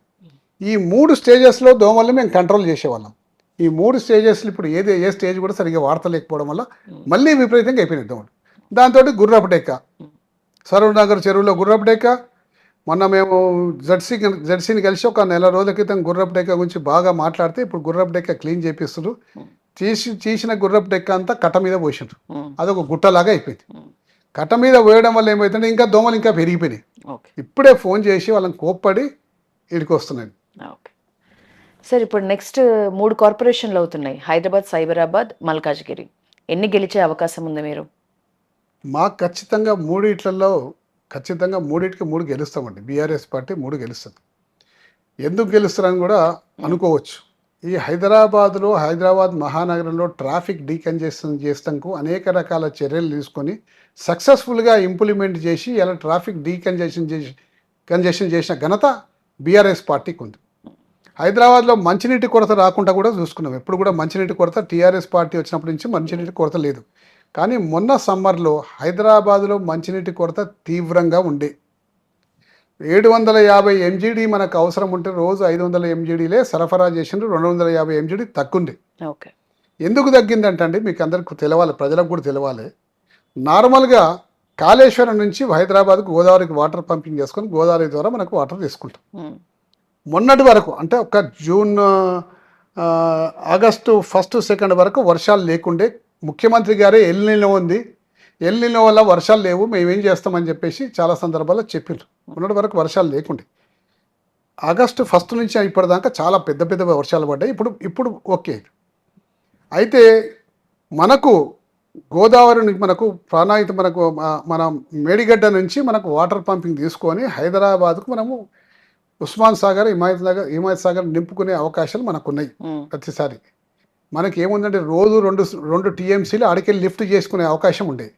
ఈ 3 స్టేజెస్లో దోమల్ని మేము కంట్రోల్ చేసేవాళ్ళం. ఈ 3 స్టేజెస్లు ఇప్పుడు ఏ స్టేజ్ కూడా సరిగ్గా వాడతలేకపోవడం వల్ల మళ్ళీ విపరీతంగా అయిపోయినాయి దోమలు. దాంతో గుర్రపు డెక్క, సరూర్ నగర్ చెరువులో గుర్రపు డెక్క, మొన్న మేము జెర్సీని కలిసి ఒక నెల రోజుల క్రితం గుర్రపు డెక్క గురించి బాగా మాట్లాడితే ఇప్పుడు గుర్రపు డెక్క క్లీన్ చేపిస్తున్నారు. తీసిన గుర్రపు డెక్క అంతా కట్ట మీద పోసిండ్రు. అదొక గుట్టలాగా అయిపోయింది. కట్ట మీద పోయడం వల్ల ఏమవుతుందంటే ఇంకా దోమలు ఇంకా పెరిగిపోయినాయి. ఇప్పుడే ఫోన్ చేసి వాళ్ళని కోప్పడి ఇడికి వస్తున్నాయి. ఓకే సార్, ఇప్పుడు నెక్స్ట్ 3 కార్పొరేషన్లు అవుతున్నాయి, హైదరాబాద్, సైబరాబాద్, మల్కాజ్గిరి. ఎన్ని గెలిచే అవకాశం ఉంది మీరు? మాకు ఖచ్చితంగా మూడింటికి 3 గెలుస్తామండి. బీఆర్ఎస్ పార్టీ 3 గెలుస్తుంది. ఎందుకు గెలుస్తారని కూడా అనుకోవచ్చు. ఈ హైదరాబాద్ మహానగరంలో ట్రాఫిక్ డీకంజెషన్ చేస్తానికి అనేక రకాల చర్యలు తీసుకొని సక్సెస్ఫుల్గా ఇంప్లిమెంట్ చేసి ఇలా ట్రాఫిక్ కంజెషన్ చేసిన ఘనత బీఆర్ఎస్ పార్టీకి ఉంది. హైదరాబాద్లో మంచినీటి కొరత రాకుండా కూడా చూసుకున్నాం. ఎప్పుడు కూడా మంచినీటి కొరత టీఆర్ఎస్ పార్టీ వచ్చినప్పటి నుంచి మంచినీటి కొరత లేదు. కానీ మొన్న సమ్మర్లో హైదరాబాద్లో మంచినీటి కొరత తీవ్రంగా ఉండే. 750 MGD మనకు అవసరం ఉంటే రోజు 500 MGDలే సరఫరా చేసిండ్రు. 250 MGD తగ్గుంది. ఓకే, ఎందుకు తగ్గిందంటే అండి మీకు అందరికీ తెలవాలి, ప్రజలకు కూడా తెలవాలి. నార్మల్గా కాళేశ్వరం నుంచి హైదరాబాద్కు గోదావరికి వాటర్ పంపింగ్ చేసుకొని గోదావరి ద్వారా మనకు వాటర్ తీసుకుంటాం. మొన్నటి వరకు అంటే ఒక ఆగస్టు 1, 2 వరకు వర్షాలు లేకుండే. ముఖ్యమంత్రి గారే ఎల్నినో ఉంది, ఎల్నినో వల్ల వర్షాలు లేవు, మేమేం చేస్తామని చెప్పేసి చాలా సందర్భాల్లో చెప్పిండ్రు. మొన్నటి వరకు వర్షాలు లేకుండే. ఆగస్టు 1 నుంచి ఇప్పటిదాకా చాలా పెద్ద వర్షాలు పడ్డాయి. ఇప్పుడు ఓకే. అయితే మనకు గోదావరి నుంచి మనకు ప్రాణాయిత మన మేడిగడ్డ నుంచి మనకు వాటర్ పంపింగ్ తీసుకొని హైదరాబాద్కు మనము ఉస్మాన్ సాగర్, హిమాయత్ సాగర్ నింపుకునే అవకాశాలు మనకు ఉన్నాయి. ప్రతిసారి మనకి ఏముందంటే రోజు 2 TMCలు ఆడికెళ్ళి లిఫ్ట్ చేసుకునే అవకాశం ఉండేది.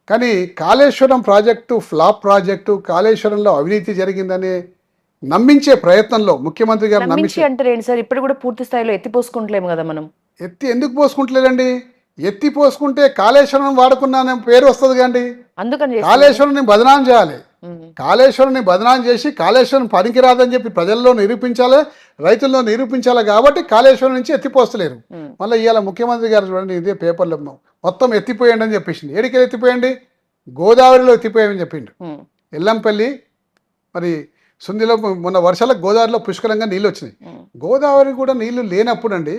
కానీ కాళేశ్వరం ప్రాజెక్టు ఫ్లాప్ ప్రాజెక్టు, కాళేశ్వరంలో అవినీతి జరిగిందని నమ్మించే ప్రయత్నంలో ముఖ్యమంత్రి గారు అంటే సార్ ఇప్పుడు కూడా పూర్తి స్థాయిలో ఎత్తిపోసుకుంటలేము కదా మనం. ఎందుకు పోసుకుంటలేదండి? ఎత్తి పోసుకుంటే కాళేశ్వరం వాడుకున్నానే పేరు వస్తుంది కండి. అందుకని కాళేశ్వరాన్ని బదనాం చేయాలి. కాళేశ్వరాన్ని బదనాం చేసి కాళేశ్వరం పనికిరాదని చెప్పి ప్రజల్లో నిరూపించాలి, రైతుల్లో నిరూపించాలి. కాబట్టి కాళేశ్వరం నుంచి ఎత్తిపోస్తలేరు. మళ్ళీ ఇవాళ ముఖ్యమంత్రి గారు చూడండి, ఇదే పేపర్లో మొత్తం ఎత్తిపోయండి అని చెప్పింది. ఏడికెళ్ళి ఎత్తిపోయండి? గోదావరిలో ఎత్తిపోయామని చెప్పిండు. ఎల్లంపల్లి మరి సుందిలో మొన్న వర్షాలకు గోదావరిలో పుష్కలంగా నీళ్ళు వచ్చినాయి. గోదావరి కూడా నీళ్లు లేనప్పుడు అండి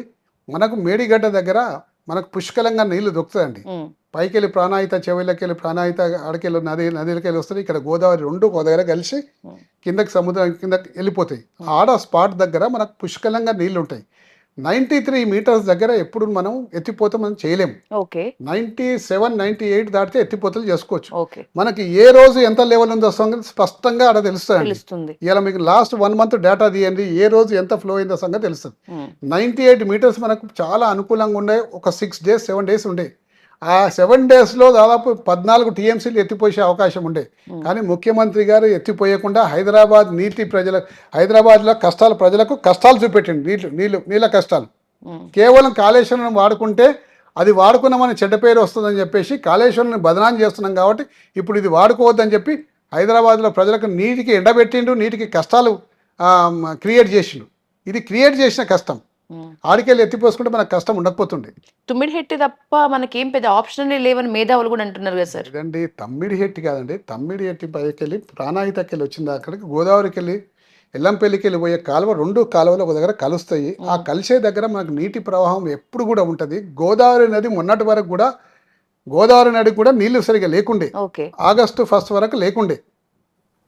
మనకు మేడిగడ్డ దగ్గర మనకు పుష్కలంగా నీళ్లు దొరుకుతాయండి. పైకెళ్ళి ప్రాణాయిత, చెవులకెళ్ళి ప్రాణాయిత, ఆడకెళ్ళి నదిలకెళ్ళి వస్తుంది. ఇక్కడ గోదావరి 2 ఒక దగ్గర కలిసి కిందకి సముద్రం కిందకి వెళ్ళిపోతాయి. ఆడ స్పాట్ దగ్గర మనకు పుష్కలంగా నీళ్లు ఉంటాయి. 93 మీటర్స్ దగ్గర ఎప్పుడు మనం ఎత్తిపోతే మనం చేయలేము. 97, 98 దాటితే ఎత్తిపోతలు చేసుకోవచ్చు. మనకి ఏ రోజు ఎంత లెవెల్ ఉందో సంగతి స్పష్టంగా ఆడ తెలుస్తుంది. ఇలా మీకు లాస్ట్ 1 మంత్ డేటా తీయండి, ఏ రోజు ఎంత ఫ్లో అయిందో సంగతి తెలుస్తుంది. 98 మీటర్స్ మనకు చాలా అనుకూలంగా ఉండే. ఒక 6 days 7 days ఉండే. ఆ 7 daysలో దాదాపు 14 TMCలు ఎత్తిపోసే అవకాశం ఉండే. కానీ ముఖ్యమంత్రి గారు ఎత్తిపోయకుండా హైదరాబాద్లో ప్రజలకు కష్టాలు చూపెట్టండి. నీళ్ళ కష్టాలు. కేవలం కాళేశ్వరం వాడుకుంటే అది వాడుకున్నామని చెడ్డ పేరు వస్తుందని చెప్పేసి కాళేశ్వరాన్ని బదనాం చేస్తున్నాం. కాబట్టి ఇప్పుడు ఇది వాడుకోవద్దని చెప్పి హైదరాబాద్లో ప్రజలకు నీటికి ఎండబెట్టిండు, నీటికి కష్టాలు క్రియేట్ చేసిండు. ఇది క్రియేట్ చేసిన కష్టం. ఆడికెళ్ళి ఎత్తిపోసుకుంటే మనకు కష్టం ఉండకపోతుండే. తుమ్మిడిహెట్టి తప్ప మనకేం పెద్ద ఆప్షన్ లేవని మేధావులు కూడా అంటున్నారు కదా సార్. ఇదండి తమ్మిడిహెట్టి కాదండి. తమ్మిడిహెట్టి పైకెళ్ళి ప్రాణాయితకెళ్ళి వచ్చింది. అక్కడికి గోదావరికి వెళ్ళి ఎల్లంపల్లికి వెళ్ళి పోయే కాలువ 2 కాలువలు ఒక దగ్గర కలుస్తాయి. ఆ కలిసే దగ్గర మనకు నీటి ప్రవాహం ఎప్పుడు కూడా ఉంటుంది. గోదావరి నది మొన్నటి వరకు కూడా గోదావరి నదికి కూడా నీళ్లు సరిగా లేకుండే. ఆగస్టు 1 వరకు లేకుండే.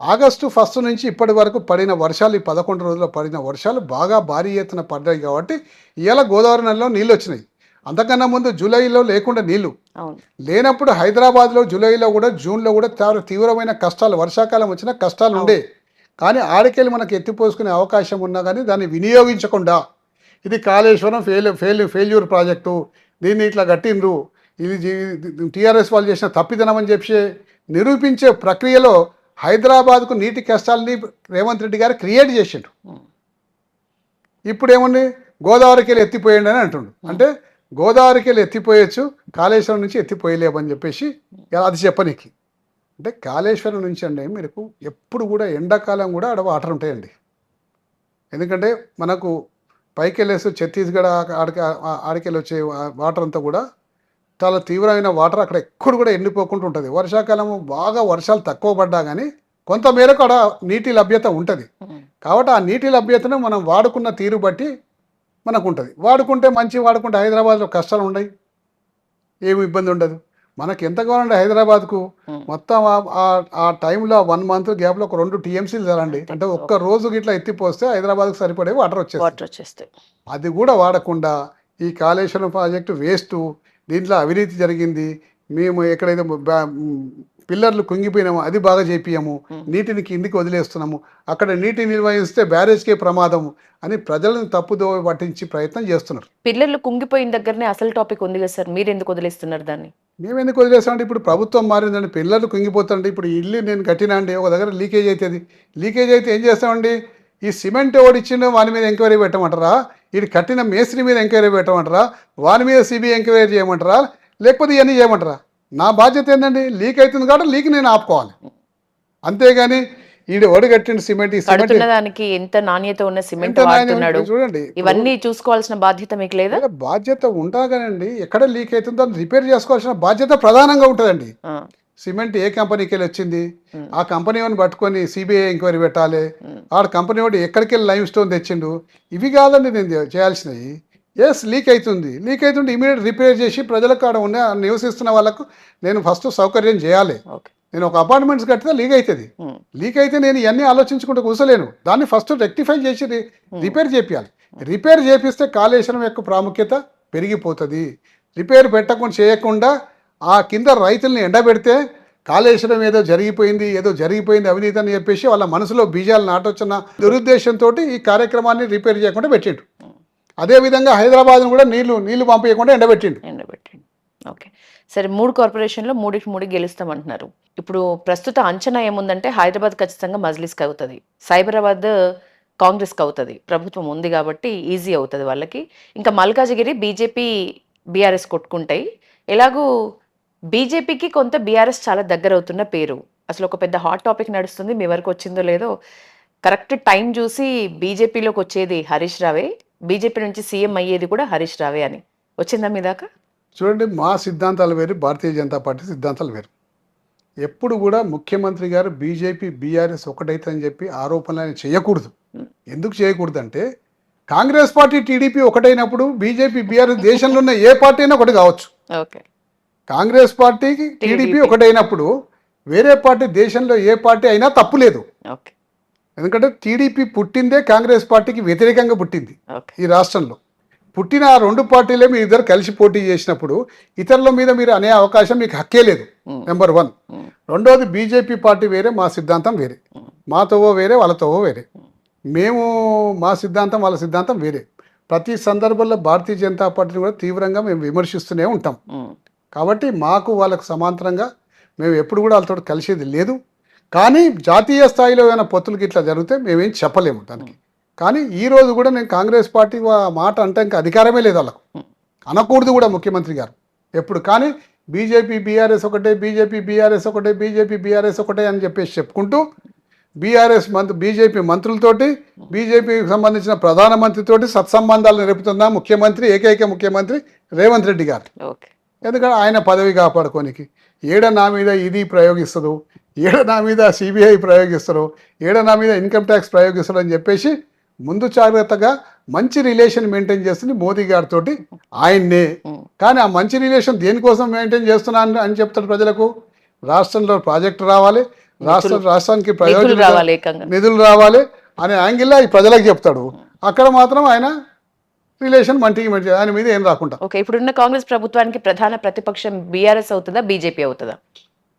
ఆగస్టు 1 నుంచి ఇప్పటి వరకు పడిన వర్షాలు, ఈ 11 రోజుల్లో పడిన వర్షాలు బాగా భారీ ఎత్తున పడ్డాయి. కాబట్టి ఇవాళ గోదావరి నదిలో నీళ్ళు వచ్చినాయి. అంతకన్నా ముందు జూలైలో లేకుండా నీళ్లు లేనప్పుడు హైదరాబాద్లో జూలైలో కూడా జూన్లో కూడా తీవ్రమైన కష్టాలు, వర్షాకాలం వచ్చిన కష్టాలు ఉండే. కానీ ఆడికెళ్ళి మనకు ఎత్తిపోసుకునే అవకాశం ఉన్నా కానీ దాన్ని వినియోగించకుండా ఇది కాళేశ్వరం ఫెయిల్యూర్ ప్రాజెక్టు, దీన్ని ఇట్లా కట్టిండ్రు, ఇది టీఆర్ఎస్ వాళ్ళు చేసిన తప్పిదనం అని చెప్పి నిరూపించే ప్రక్రియలో హైదరాబాద్కు నీటి కష్టాలని రేవంత్ రెడ్డి గారు క్రియేట్ చేసిండు. ఇప్పుడు ఏముంది? గోదావరికి వెళ్ళి ఎత్తిపోయండి అని అంటుండు. అంటే గోదావరికి వెళ్ళి ఎత్తిపోయచ్చు, కాళేశ్వరం నుంచి ఎత్తిపోయలేమని చెప్పేసి అది చెప్పనీకి. అంటే కాళేశ్వరం నుంచి అండి మీకు ఎప్పుడు కూడా ఎండాకాలం కూడా ఆడ వాటర్ ఉంటాయండి. ఎందుకంటే మనకు పైకి వెళ్ళేసి ఛత్తీస్గఢ్ ఆడికెళ్ళి వచ్చే వాటర్ అంతా కూడా చాలా తీవ్రమైన వాటర్ అక్కడ ఎక్కడ కూడా ఎండిపోకుండా ఉంటుంది. వర్షాకాలము బాగా వర్షాలు తక్కువ పడ్డా కానీ కొంత మేరకు అక్కడ నీటి లభ్యత ఉంటుంది. కాబట్టి ఆ నీటి లభ్యతను మనం వాడుకున్న తీరు బట్టి మనకు ఉంటుంది. వాడుకుంటే మంచి, వాడుకుంటే హైదరాబాద్లో కష్టాలు ఉండవు, ఏమి ఇబ్బంది ఉండదు. మనకి ఎంత కావాలంటే హైదరాబాద్కు మొత్తం ఆ టైంలో 1 మంత్ గ్యాప్లో ఒక 2 TMCలు తరండి, అంటే ఒక్క రోజు ఇట్లా ఎత్తిపోస్తే హైదరాబాద్కు సరిపడే వాటర్ వచ్చేస్తాయి. అది కూడా వాడకుండా ఈ కాళేశ్వరం ప్రాజెక్టు వేస్ట్, దీంట్లో అవినీతి జరిగింది, మేము ఎక్కడైతే పిల్లర్లు కుంగిపోయినాము అది బాగా చేపియము, నీటిని కిందికి వదిలేస్తున్నాము, అక్కడ నీటి నిర్వహిస్తే బ్యారేజ్కే ప్రమాదము అని ప్రజలను తప్పుదో పట్టించి ప్రయత్నం చేస్తున్నారు. పిల్లర్లు కుంగిపోయిన దగ్గరనే అసలు టాపిక్ ఉంది కదా సార్, మీరు ఎందుకు వదిలేస్తున్నారు దాన్ని? మేము ఎందుకు వదిలేస్తామంటే ఇప్పుడు ప్రభుత్వం మారిందండి, పిల్లర్లు కుంగిపోతుంటే ఇప్పుడు ఇల్లు నేను కట్టినా అండి, ఒక దగ్గర లీకేజ్ అవుతుంది, లీకేజ్ అయితే ఏం చేస్తామండి, ఈ సిమెంట్ ఓడిచ్చిండు వాని మీద ఎంక్వైరీ పెట్టమంటారా, ఇది కట్టిన మేస్త్రి మీద ఎంక్వైరీ పెట్టమంటారా, వాని మీద సిబిఐ ఎంక్వైరీ చేయమంటారా, లేకపోతే ఇవన్నీ చేయమంటారా? నా బాధ్యత ఏంటండి, లీక్ అవుతుంది కాబట్టి లీక్ నేను ఆపుకోవాలి, అంతేగాని ఈడు ఒడిగట్టిన సిమెంట్, ఈ సిమెంట్ దానికి ఎంత నాణ్యత ఉన్న సిమెంట్ వాడుతున్నాడు చూడండి, ఇవన్నీ చూసుకోవాల్సిన బాధ్యత మీకు లేదా? బాధ్యత ఉంటాగానండి, ఎక్కడ లీక్ అవుతుందో దాన్ని రిపేర్ చేసుకోవాల్సిన బాధ్యత ప్రధానంగా ఉంటుందండి. సిమెంట్ ఏ కంపెనీకి వెళ్ళి వచ్చింది, ఆ కంపెనీ వాడిని పట్టుకొని సిబిఐ ఎంక్వైరీ పెట్టాలి, ఆడ కంపెనీ వాడు ఎక్కడికి వెళ్ళి లైమ్ స్టోన్ తెచ్చిండు, ఇవి కాదండి నేను చేయాల్సినవి. ఎస్ లీక్ అవుతుంది, ఇమీడియట్ రిపేర్ చేసి ప్రజలకు ఆడ ఉన్న నివసిస్తున్న వాళ్ళకు నేను ఫస్ట్ సౌకర్యం చేయాలి. నేను ఒక అపార్ట్మెంట్స్ కట్టితే లీక్ అవుతుంది, లీక్ అయితే నేను ఇవన్నీ ఆలోచించుకుంటూ కూర్చోలేను, దాన్ని ఫస్ట్ రెక్టిఫై చేసి రిపేర్ చేయాలి. రిపేర్ చేపిస్తే కాళేశ్వరం యొక్క ప్రాముఖ్యత పెరిగిపోతుంది. రిపేర్ పెట్టకుండా చేయకుండా ఆ కింద రైతుల్ని ఎండబెడితే కాళేశ్వరం ఏదో జరిగిపోయింది అవినీతి అని చెప్పేసి వాళ్ళ మనసులో బీజాలు నాటొచ్చిన దురుద్దేశంతో ఈ కార్యక్రమాన్ని రిపేర్ చేయకుండా పెట్టిండు. అదేవిధంగా హైదరాబాద్ను కూడా నీళ్లు పంపించకుండా ఎండబెట్టిండు. ఓకే, సరే 3 కార్పొరేషన్లో 3 గెలుస్తామంటున్నారు. ఇప్పుడు ప్రస్తుత అంచనా ఏముందంటే హైదరాబాద్ ఖచ్చితంగా మజ్లిస్కి అవుతుంది, సైబరాబాద్ కాంగ్రెస్కి అవుతుంది, ప్రభుత్వం ఉంది కాబట్టి ఈజీ అవుతుంది వాళ్ళకి. ఇంకా మల్కాజిగిరి బీజేపీ బీఆర్ఎస్ కొట్టుకుంటాయి. ఎలాగూ బీజేపీకి కొంత బీఆర్ఎస్ చాలా దగ్గర అవుతున్న పేరు, అసలు ఒక పెద్ద హాట్ టాపిక్ నడుస్తుంది, మీ వరకు వచ్చిందో లేదో. కరెక్ట్ టైం చూసి బీజేపీలోకి వచ్చేది హరీష్ రావే, బీజేపీ నుంచి సీఎం అయ్యేది కూడా హరీష్ రావే అని వచ్చిందా మీ దాకా? చూడండి, మా సిద్ధాంతాలు వేరు, భారతీయ జనతా పార్టీ సిద్ధాంతాలు వేరు. ఎప్పుడు కూడా ముఖ్యమంత్రి గారు బీజేపీ బీఆర్ఎస్ ఒకటైతే చెప్పి ఆరోపణలు చేయకూడదు. ఎందుకు చేయకూడదు అంటే కాంగ్రెస్ పార్టీ టీడీపీ ఒకటైనప్పుడు బీజేపీ బీఆర్ఎస్ దేశంలో ఉన్న ఏ పార్టీ అయినా ఒకటి కావచ్చు. కాంగ్రెస్ పార్టీకి టీడీపీ ఒకటైనప్పుడు వేరే పార్టీ దేశంలో ఏ పార్టీ అయినా తప్పు లేదు. ఎందుకంటే టీడీపీ పుట్టిందే కాంగ్రెస్ పార్టీకి వ్యతిరేకంగా పుట్టింది. ఈ రాష్ట్రంలో పుట్టిన ఆ 2 పార్టీలే మీరు ఇద్దరు కలిసి పోటీ చేసినప్పుడు ఇతరుల మీద మీరు అనే అవకాశం మీకు హక్కే లేదు, నెంబర్ 1. రెండోది, బీజేపీ పార్టీ వేరే, మా సిద్ధాంతం వేరే, మాతోవో వేరే వాళ్ళతోవో వేరే. మా సిద్ధాంతం వాళ్ళ సిద్ధాంతం వేరే. ప్రతి సందర్భంలో భారతీయ జనతా పార్టీని కూడా తీవ్రంగా మేము విమర్శిస్తూనే ఉంటాం. కాబట్టి మాకు వాళ్ళకు సమాంతరంగా మేము ఎప్పుడు కూడా వాళ్ళతో కలిసేది లేదు. కానీ జాతీయ స్థాయిలో ఏమైనా పొత్తులకి ఇట్లా జరిగితే మేమేం చెప్పలేము దానికి. కానీ ఈరోజు కూడా నేను కాంగ్రెస్ పార్టీ మాట అంటే ఇంకా అధికారమే లేదు వాళ్ళకు, అనకూడదు కూడా ముఖ్యమంత్రి గారు ఎప్పుడు. కానీ బీజేపీ బీఆర్ఎస్ ఒకటే, బీజేపీ బీఆర్ఎస్ ఒకటే అని చెప్పేసి చెప్పుకుంటూ బీజేపీ మంత్రులతోటి, బీజేపీకి సంబంధించిన ప్రధానమంత్రితోటి సత్సంబంధాలు నిలుపుతున్న ఏకైక ముఖ్యమంత్రి రేవంత్ రెడ్డి గారు. ఎందుకంటే ఆయన పదవి కాపాడుకోనికి నా మీద ఇది ప్రయోగిస్తారు, నా మీద సిబిఐ ప్రయోగిస్తారు, నా మీద ఇన్కమ్ ట్యాక్స్ ప్రయోగిస్తారు అని చెప్పేసి ముందు జాగ్రత్తగా మంచి రిలేషన్ మెయింటైన్ చేస్తుంది మోదీ గారితో ఆయన్నే. కానీ ఆ మంచి రిలేషన్ దేనికోసం మెయింటైన్ చేస్తున్నాను అని చెప్తాడు ప్రజలకు, రాష్ట్రంలో ప్రాజెక్టు రావాలి, రాష్ట్రానికి నిధులు రావాలి అనే యాంగిల్లో ఈ ప్రజలకు చెప్తాడు. అక్కడ మాత్రం ఆయన రిలేషన్ మంచిగా ఆయన మీద ఏం రాకుండా. ఓకే, ఇప్పుడున్న కాంగ్రెస్ ప్రభుత్వానికి ప్రధాన ప్రతిపక్షం బీఆర్ఎస్ అవుతుందా, బీజేపీ అవుతుందా?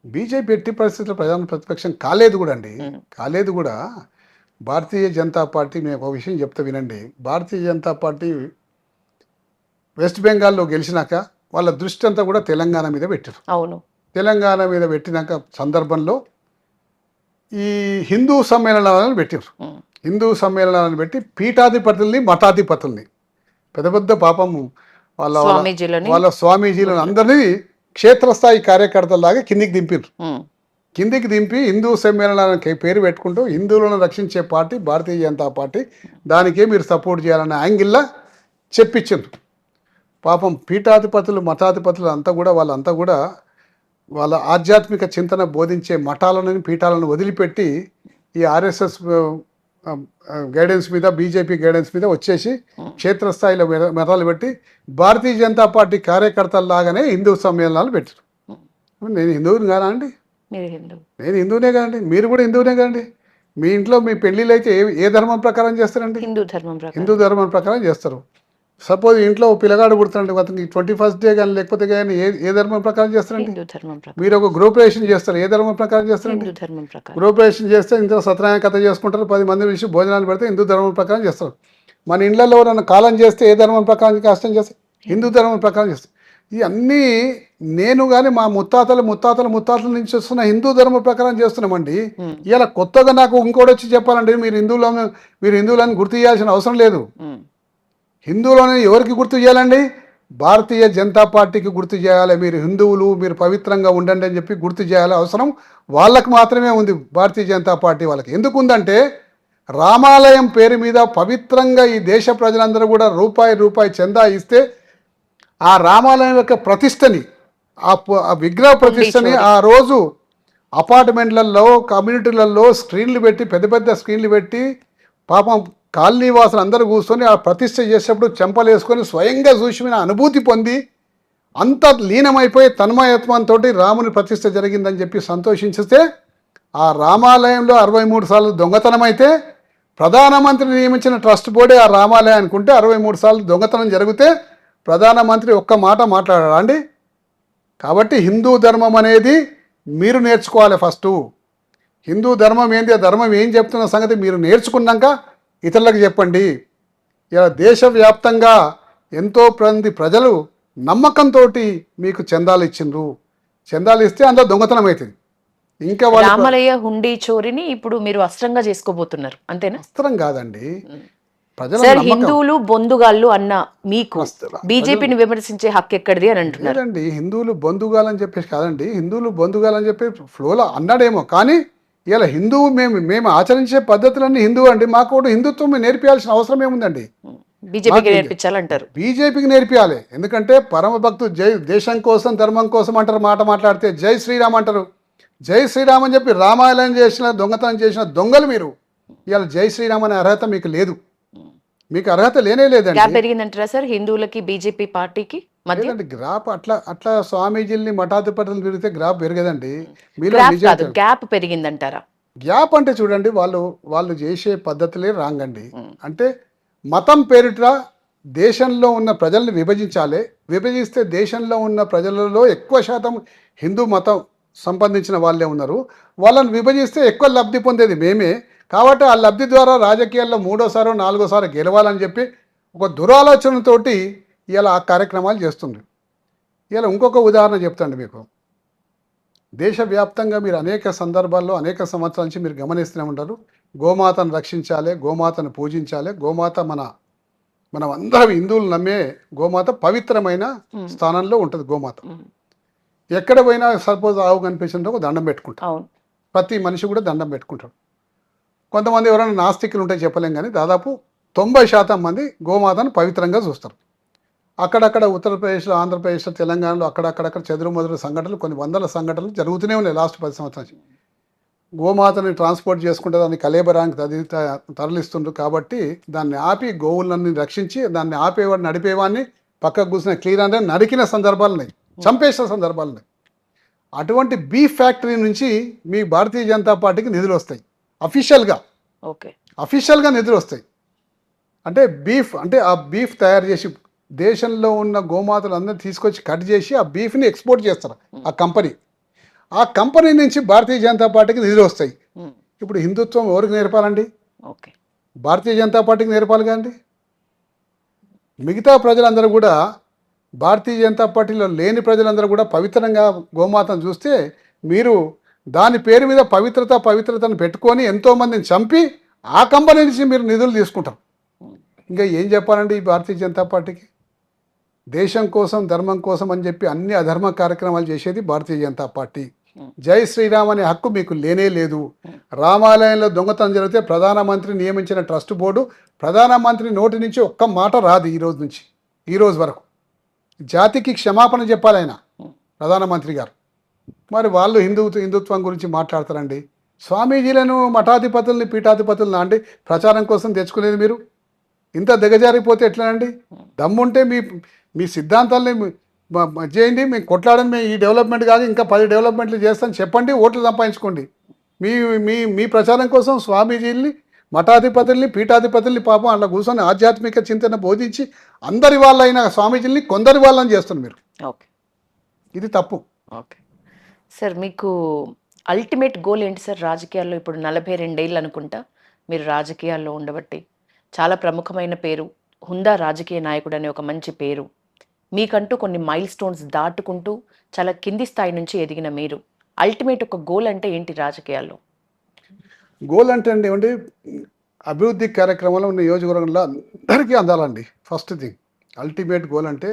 బీజేపీ ఎట్టి పరిస్థితుల్లో ప్రధాన ప్రతిపక్షం కాలేదు కూడా అండి, కాలేదు కూడా. భారతీయ జనతా పార్టీ, నేను ఒక విషయం చెప్తా వినండి. భారతీయ జనతా పార్టీ వెస్ట్ బెంగాల్లో గెలిచినాక వాళ్ళ దృష్టి అంతా కూడా తెలంగాణ మీద పెట్టారు. అవును, తెలంగాణ మీద పెట్టినాక సందర్భంలో ఈ హిందూ సమ్మేళనాలను పెట్టారు. హిందూ సమ్మేళనాలను పెట్టి పీఠాధిపతుల్ని మఠాధిపతుల్ని పెద్ద పాపము వాళ్ళ స్వామీజీలను అందరినీ క్షేత్రస్థాయి కార్యకర్తలాగా కిందికి దింపి హిందూ సమ్మేళనానికి పేరు పెట్టుకుంటూ హిందువులను రక్షించే పార్టీ భారతీయ జనతా పార్టీ, దానికే మీరు సపోర్ట్ చేయాలనే యాంగిల్లా చెప్పించారు. పాపం పీఠాధిపతులు మఠాధిపతులు అంతా కూడా వాళ్ళంతా కూడా వాళ్ళ ఆధ్యాత్మిక చింతన బోధించే మఠాలను పీఠాలను వదిలిపెట్టి ఈ ఆర్ఎస్ఎస్ గైడెన్స్ మీద బీజేపీ గైడెన్స్ మీద వచ్చేసి క్షేత్రస్థాయిలో మెరాలు పెట్టి భారతీయ జనతా పార్టీ కార్యకర్తల లాగానే హిందూ సమ్మేళనాలు పెట్టారు. నేను హిందువుని కాదా అండి? మీరు హిందూ, నేను హిందువునే కాదండి, మీరు కూడా హిందువునే కాదండి. మీ ఇంట్లో మీ పెళ్ళిళ్ళు అయితే ఏ ధర్మం ప్రకారం చేస్తారండి? హిందూ ధర్మం ప్రకారం. హిందూ ధర్మం ప్రకారం చేస్తారు. సపోజ్ ఇంట్లో పిల్లగాడు పుడుతారండి, అతనికి 21st డే కానీ లేకపోతే కానీ ఏ ధర్మం ప్రకారం చేస్తారండి? హిందూ ధర్మం ప్రకారం. మీరు ఒక గృహప్రవేశం చేస్తారు, ఏ ధర్మం ప్రకారం చేస్తారండి? హిందూ ధర్మం ప్రకారం. గృహప్రవేశం చేస్తే ఇంట్లో సత్యనారాయణ కథ చేసుకుంటారు, 10 మంది నుంచి భోజనాలు పెడితే హిందూ ధర్మం ప్రకారం చేస్తారు. మన ఇళ్లలో ఎవరైనా కాలం చేస్తే ఏ ధర్మం ప్రకారం కష్టం చేస్తే హిందూ ధర్మం ప్రకారం చేస్తారు. ఇవన్నీ నేను కానీ మా ముత్తాతల నుంచి వస్తున్న హిందూ ధర్మం ప్రకారం చేస్తున్నామండి. ఇలా కొత్తగా నాకు ఇంకోటి వచ్చి చెప్పాలండి మీరు హిందువులను గుర్తు చేయాల్సిన అవసరం లేదు. హిందువులని ఎవరికి గుర్తు చేయాలండి? భారతీయ జనతా పార్టీకి గుర్తు చేయాలి. మీరు హిందువులు, మీరు పవిత్రంగా ఉండండి అని చెప్పి గుర్తు చేయాలి. అవసరం వాళ్ళకు మాత్రమే ఉంది, భారతీయ జనతా పార్టీ వాళ్ళకి. ఎందుకు ఉందంటే రామాలయం పేరు మీద పవిత్రంగా ఈ దేశ ప్రజలందరూ కూడా రూపాయి చందా ఇస్తే ఆ రామాలయం యొక్క ప్రతిష్టని, ఆ విగ్రహ ప్రతిష్టని ఆ రోజు అపార్ట్మెంట్లలో కమ్యూనిటీలలో స్క్రీన్లు పెట్టి పెద్ద స్క్రీన్లు పెట్టి పాపం కాలనీ వాసులు అందరూ కూర్చొని ఆ ప్రతిష్ట చేసేటప్పుడు చెంపలు వేసుకొని స్వయంగా చూసిన అనుభూతి పొంది అంత లీనమైపోయి తన్మయత్వంతో రాముని ప్రతిష్ట జరిగిందని చెప్పి సంతోషించితే ఆ రామాలయంలో 63 సార్లు దొంగతనం అయితే ప్రధానమంత్రి నియమించిన ట్రస్ట్ బోర్డే ఆ రామాలయానికి ఉంటే 63 సార్లు దొంగతనం జరిగితే ప్రధానమంత్రి ఒక్క మాట మాట్లాడారా అండి? కాబట్టి హిందూ ధర్మం అనేది మీరు నేర్చుకోవాలి. ఫస్ట్ హిందూ ధర్మం ఏంది, ఆ ధర్మం ఏం చెప్తున్న సంగతి మీరు నేర్చుకున్నాక ఇతరులకు చెప్పండి. ఇలా దేశవ్యాప్తంగా ఎంతో మంది ప్రజలు నమ్మకంతో మీకు చందాలు ఇచ్చిండ్రు. చందాలు ఇస్తే అందులో దొంగతనం అవుతుంది. ఇంకా రామాలయ హుండీ చోరీని ఇప్పుడు మీరు అస్త్రంగా చేసుకోబోతున్నారు, అంతేనా? అస్త్రం కాదండి, సార్ హిందువులు బొందుగాళ్ళు అన్న మీకు బీజేపీని విమర్శించే హక్కు ఎక్కడిది అని అంటున్నారు. లేదండి, హిందువులు బొందుగాలని చెప్పేసి కాదండి, హిందువులు బొందుగాలని చెప్పి ఫ్లోలో అన్నాడేమో, కానీ ఇలా హిందువు మేము ఆచరించే పద్ధతులన్నీ హిందువు అండి. మాకు కూడా హిందుత్వం నేర్పించాల్సిన అవసరం ఏముందండి? బీజేపీకి నేర్పించాలంటారు. బీజేపీకి నేర్పించాలి. ఎందుకంటే పరమ భక్తుడు దేశం కోసం ధర్మం కోసం అంటారు, మాట మాట్లాడితే జై శ్రీరామ్ అంటారు. జై శ్రీరామ్ అని చెప్పి రామాయణం చేసిన దొంగతనం చేసిన దొంగలు మీరు. ఇవాళ జై శ్రీరామ్ అనే అర్హత మీకు లేదు, మీకు అర్హత లేదండి. గ్యాప్ పెరిగిందంటారా సార్ హిందువులకి బీజేపీ పార్టీకి మధ్య? గ్రాప్ అట్లా స్వామీజీల్ని మఠాధిపతులు తిరిగితే గ్రాప్ పెరగదండి. గ్యాప్ పెరిగిందంటారా? గ్యాప్ అంటే చూడండి, వాళ్ళు చేసే పద్ధతులే రాంగ్ అండి. అంటే మతం పేరిట దేశంలో ఉన్న ప్రజల్ని విభజిస్తే దేశంలో ఉన్న ప్రజలలో ఎక్కువ శాతం హిందూ మతం సంబంధించిన వాళ్ళే ఉన్నారు. వాళ్ళని విభజిస్తే ఎక్కువ లబ్ధి పొందేది మేమే. కాబట్టి ఆ లబ్ధి ద్వారా రాజకీయాల్లో 3వ సారో 4వ సారో గెలవాలని చెప్పి ఒక దురాలోచనతోటి ఇలా ఆ కార్యక్రమాలు చేస్తుంది. ఇలా ఇంకొక ఉదాహరణ చెప్తాండి మీకు. దేశవ్యాప్తంగా మీరు అనేక సందర్భాల్లో అనేక సంవత్సరాల నుంచి మీరు గమనిస్తూనే ఉంటారు, గోమాతను రక్షించాలి, గోమాతను పూజించాలి. గోమాత మనం అందరం హిందువులు నమ్మే గోమాత పవిత్రమైన స్థానంలో ఉంటుంది. గోమాత ఎక్కడ పోయినా సపోజ్ ఆవు కనిపించినట్టు ఒక దండం పెట్టుకుంటాం. ప్రతి మనిషి కూడా దండం పెట్టుకుంటాడు. కొంతమంది ఎవరైనా నాస్తికులు ఉంటే చెప్పలేం, కానీ దాదాపు 90% మంది గోమాతను పవిత్రంగా చూస్తారు. అక్కడక్కడ ఉత్తరప్రదేశ్లో, ఆంధ్రప్రదేశ్లో, తెలంగాణలో అక్కడక్కడ చెదురుమదురు సంఘటనలు, కొన్ని వందల సంఘటనలు జరుగుతూనే ఉన్నాయి లాస్ట్ 10 సంవత్సరాల నుంచి. గోమాతని ట్రాన్స్పోర్ట్ చేసుకుంటే దాన్ని కలేబరానికి తరలిస్తుండ్రు. కాబట్టి దాన్ని ఆపి గోవులన్నీ రక్షించి దాన్ని ఆపేవాడిని నడిపేవాడిని పక్కకు కూర్చున్న క్లియర్ అంటే నరికిన సందర్భాలు ఉన్నాయి, చంపేసిన సందర్భాలు ఉన్నాయి. అటువంటి బీఫ్ ఫ్యాక్టరీ నుంచి మీ భారతీయ జనతా పార్టీకి నిధులు వస్తాయి. అఫీషియల్గా నిధులు వస్తాయి. అంటే ఆ బీఫ్ తయారు చేసి దేశంలో ఉన్న గోమాతలు అందరూ తీసుకొచ్చి కట్ చేసి ఆ బీఫ్ని ఎక్స్పోర్ట్ చేస్తారు ఆ కంపెనీ నుంచి భారతీయ జనతా పార్టీకి నిధులు వస్తాయి. ఇప్పుడు హిందుత్వం ఎవరికి నేర్పాలండి? భారతీయ జనతా పార్టీకి నేర్పాలి కదండి. మిగతా ప్రజలందరూ కూడా, భారతీయ జనతా పార్టీలో లేని ప్రజలందరూ కూడా పవిత్రంగా గోమాతను చూస్తే మీరు దాని పేరు మీద పవిత్రతను పెట్టుకొని ఎంతోమందిని చంపి ఆ కంపెనీ నుంచి మీరు నిధులు తీసుకుంటారు. ఇంకా ఏం చెప్పాలండి ఈ భారతీయ జనతా పార్టీకి? దేశం కోసం ధర్మం కోసం అని చెప్పి అన్ని అధర్మ కార్యక్రమాలు చేసేది భారతీయ జనతా పార్టీ. జై శ్రీరామ్ అనే హక్కు మీకు లేదు. రామాలయంలో దొంగతనం జరిగితే ప్రధానమంత్రి నియమించిన ట్రస్ట్ బోర్డు, ప్రధానమంత్రి నోటి నుంచి ఒక్క మాట రాదు ఈ రోజు వరకు. జాతికి క్షమాపణ చెప్పాలి ఆయన, ప్రధానమంత్రి గారు. మరి వాళ్ళు హిందుత్వం గురించి మాట్లాడతారండి. స్వామీజీలను మఠాధిపతుల్ని పీఠాధిపతులను అంటే ప్రచారం కోసం తెచ్చుకునేది మీరు. ఇంత దిగజారిపోతే ఎట్లానండి? దమ్ముంటే మీ మీ సిద్ధాంతాలని చేయండి, మేము కొట్లాడని, మేము ఈ డెవలప్మెంట్ కాదు ఇంకా 10 డెవలప్మెంట్లు చేస్తాను చెప్పండి, ఓట్లు సంపాదించుకోండి. మీ మీ మీ ప్రచారం కోసం స్వామీజీల్ని మఠాధిపతుల్ని పీఠాధిపతుల్ని పాపం అట్లా కూర్చొని ఆధ్యాత్మిక చింతన బోధించి అందరి వాళ్ళైన స్వామీజీల్ని కొందరి వాళ్ళని చేస్తున్నారు మీరు. ఓకే, ఇది తప్పు. ఓకే సార్, మీకు అల్టిమేట్ గోల్ ఏంటి సార్ రాజకీయాల్లో? ఇప్పుడు 42 ఏళ్ళు అనుకుంటా మీరు రాజకీయాల్లో ఉండబట్టి, చాలా ప్రముఖమైన పేరు, హుందా రాజకీయ నాయకుడు అనే ఒక మంచి పేరు, మీకంటూ కొన్ని మైల్ స్టోన్స్ దాటుకుంటూ చాలా కింది స్థాయి నుంచి ఎదిగిన మీరు, అల్టిమేట్ ఒక గోల్ అంటే ఏంటి రాజకీయాల్లో? గోల్ అంటే అండి ఏమండి, అభివృద్ధి కార్యక్రమంలో ఉన్న నియోజకవర్గంలో అందరికీ అందాలండి. ఫస్ట్ థింగ్ అల్టిమేట్ గోల్ అంటే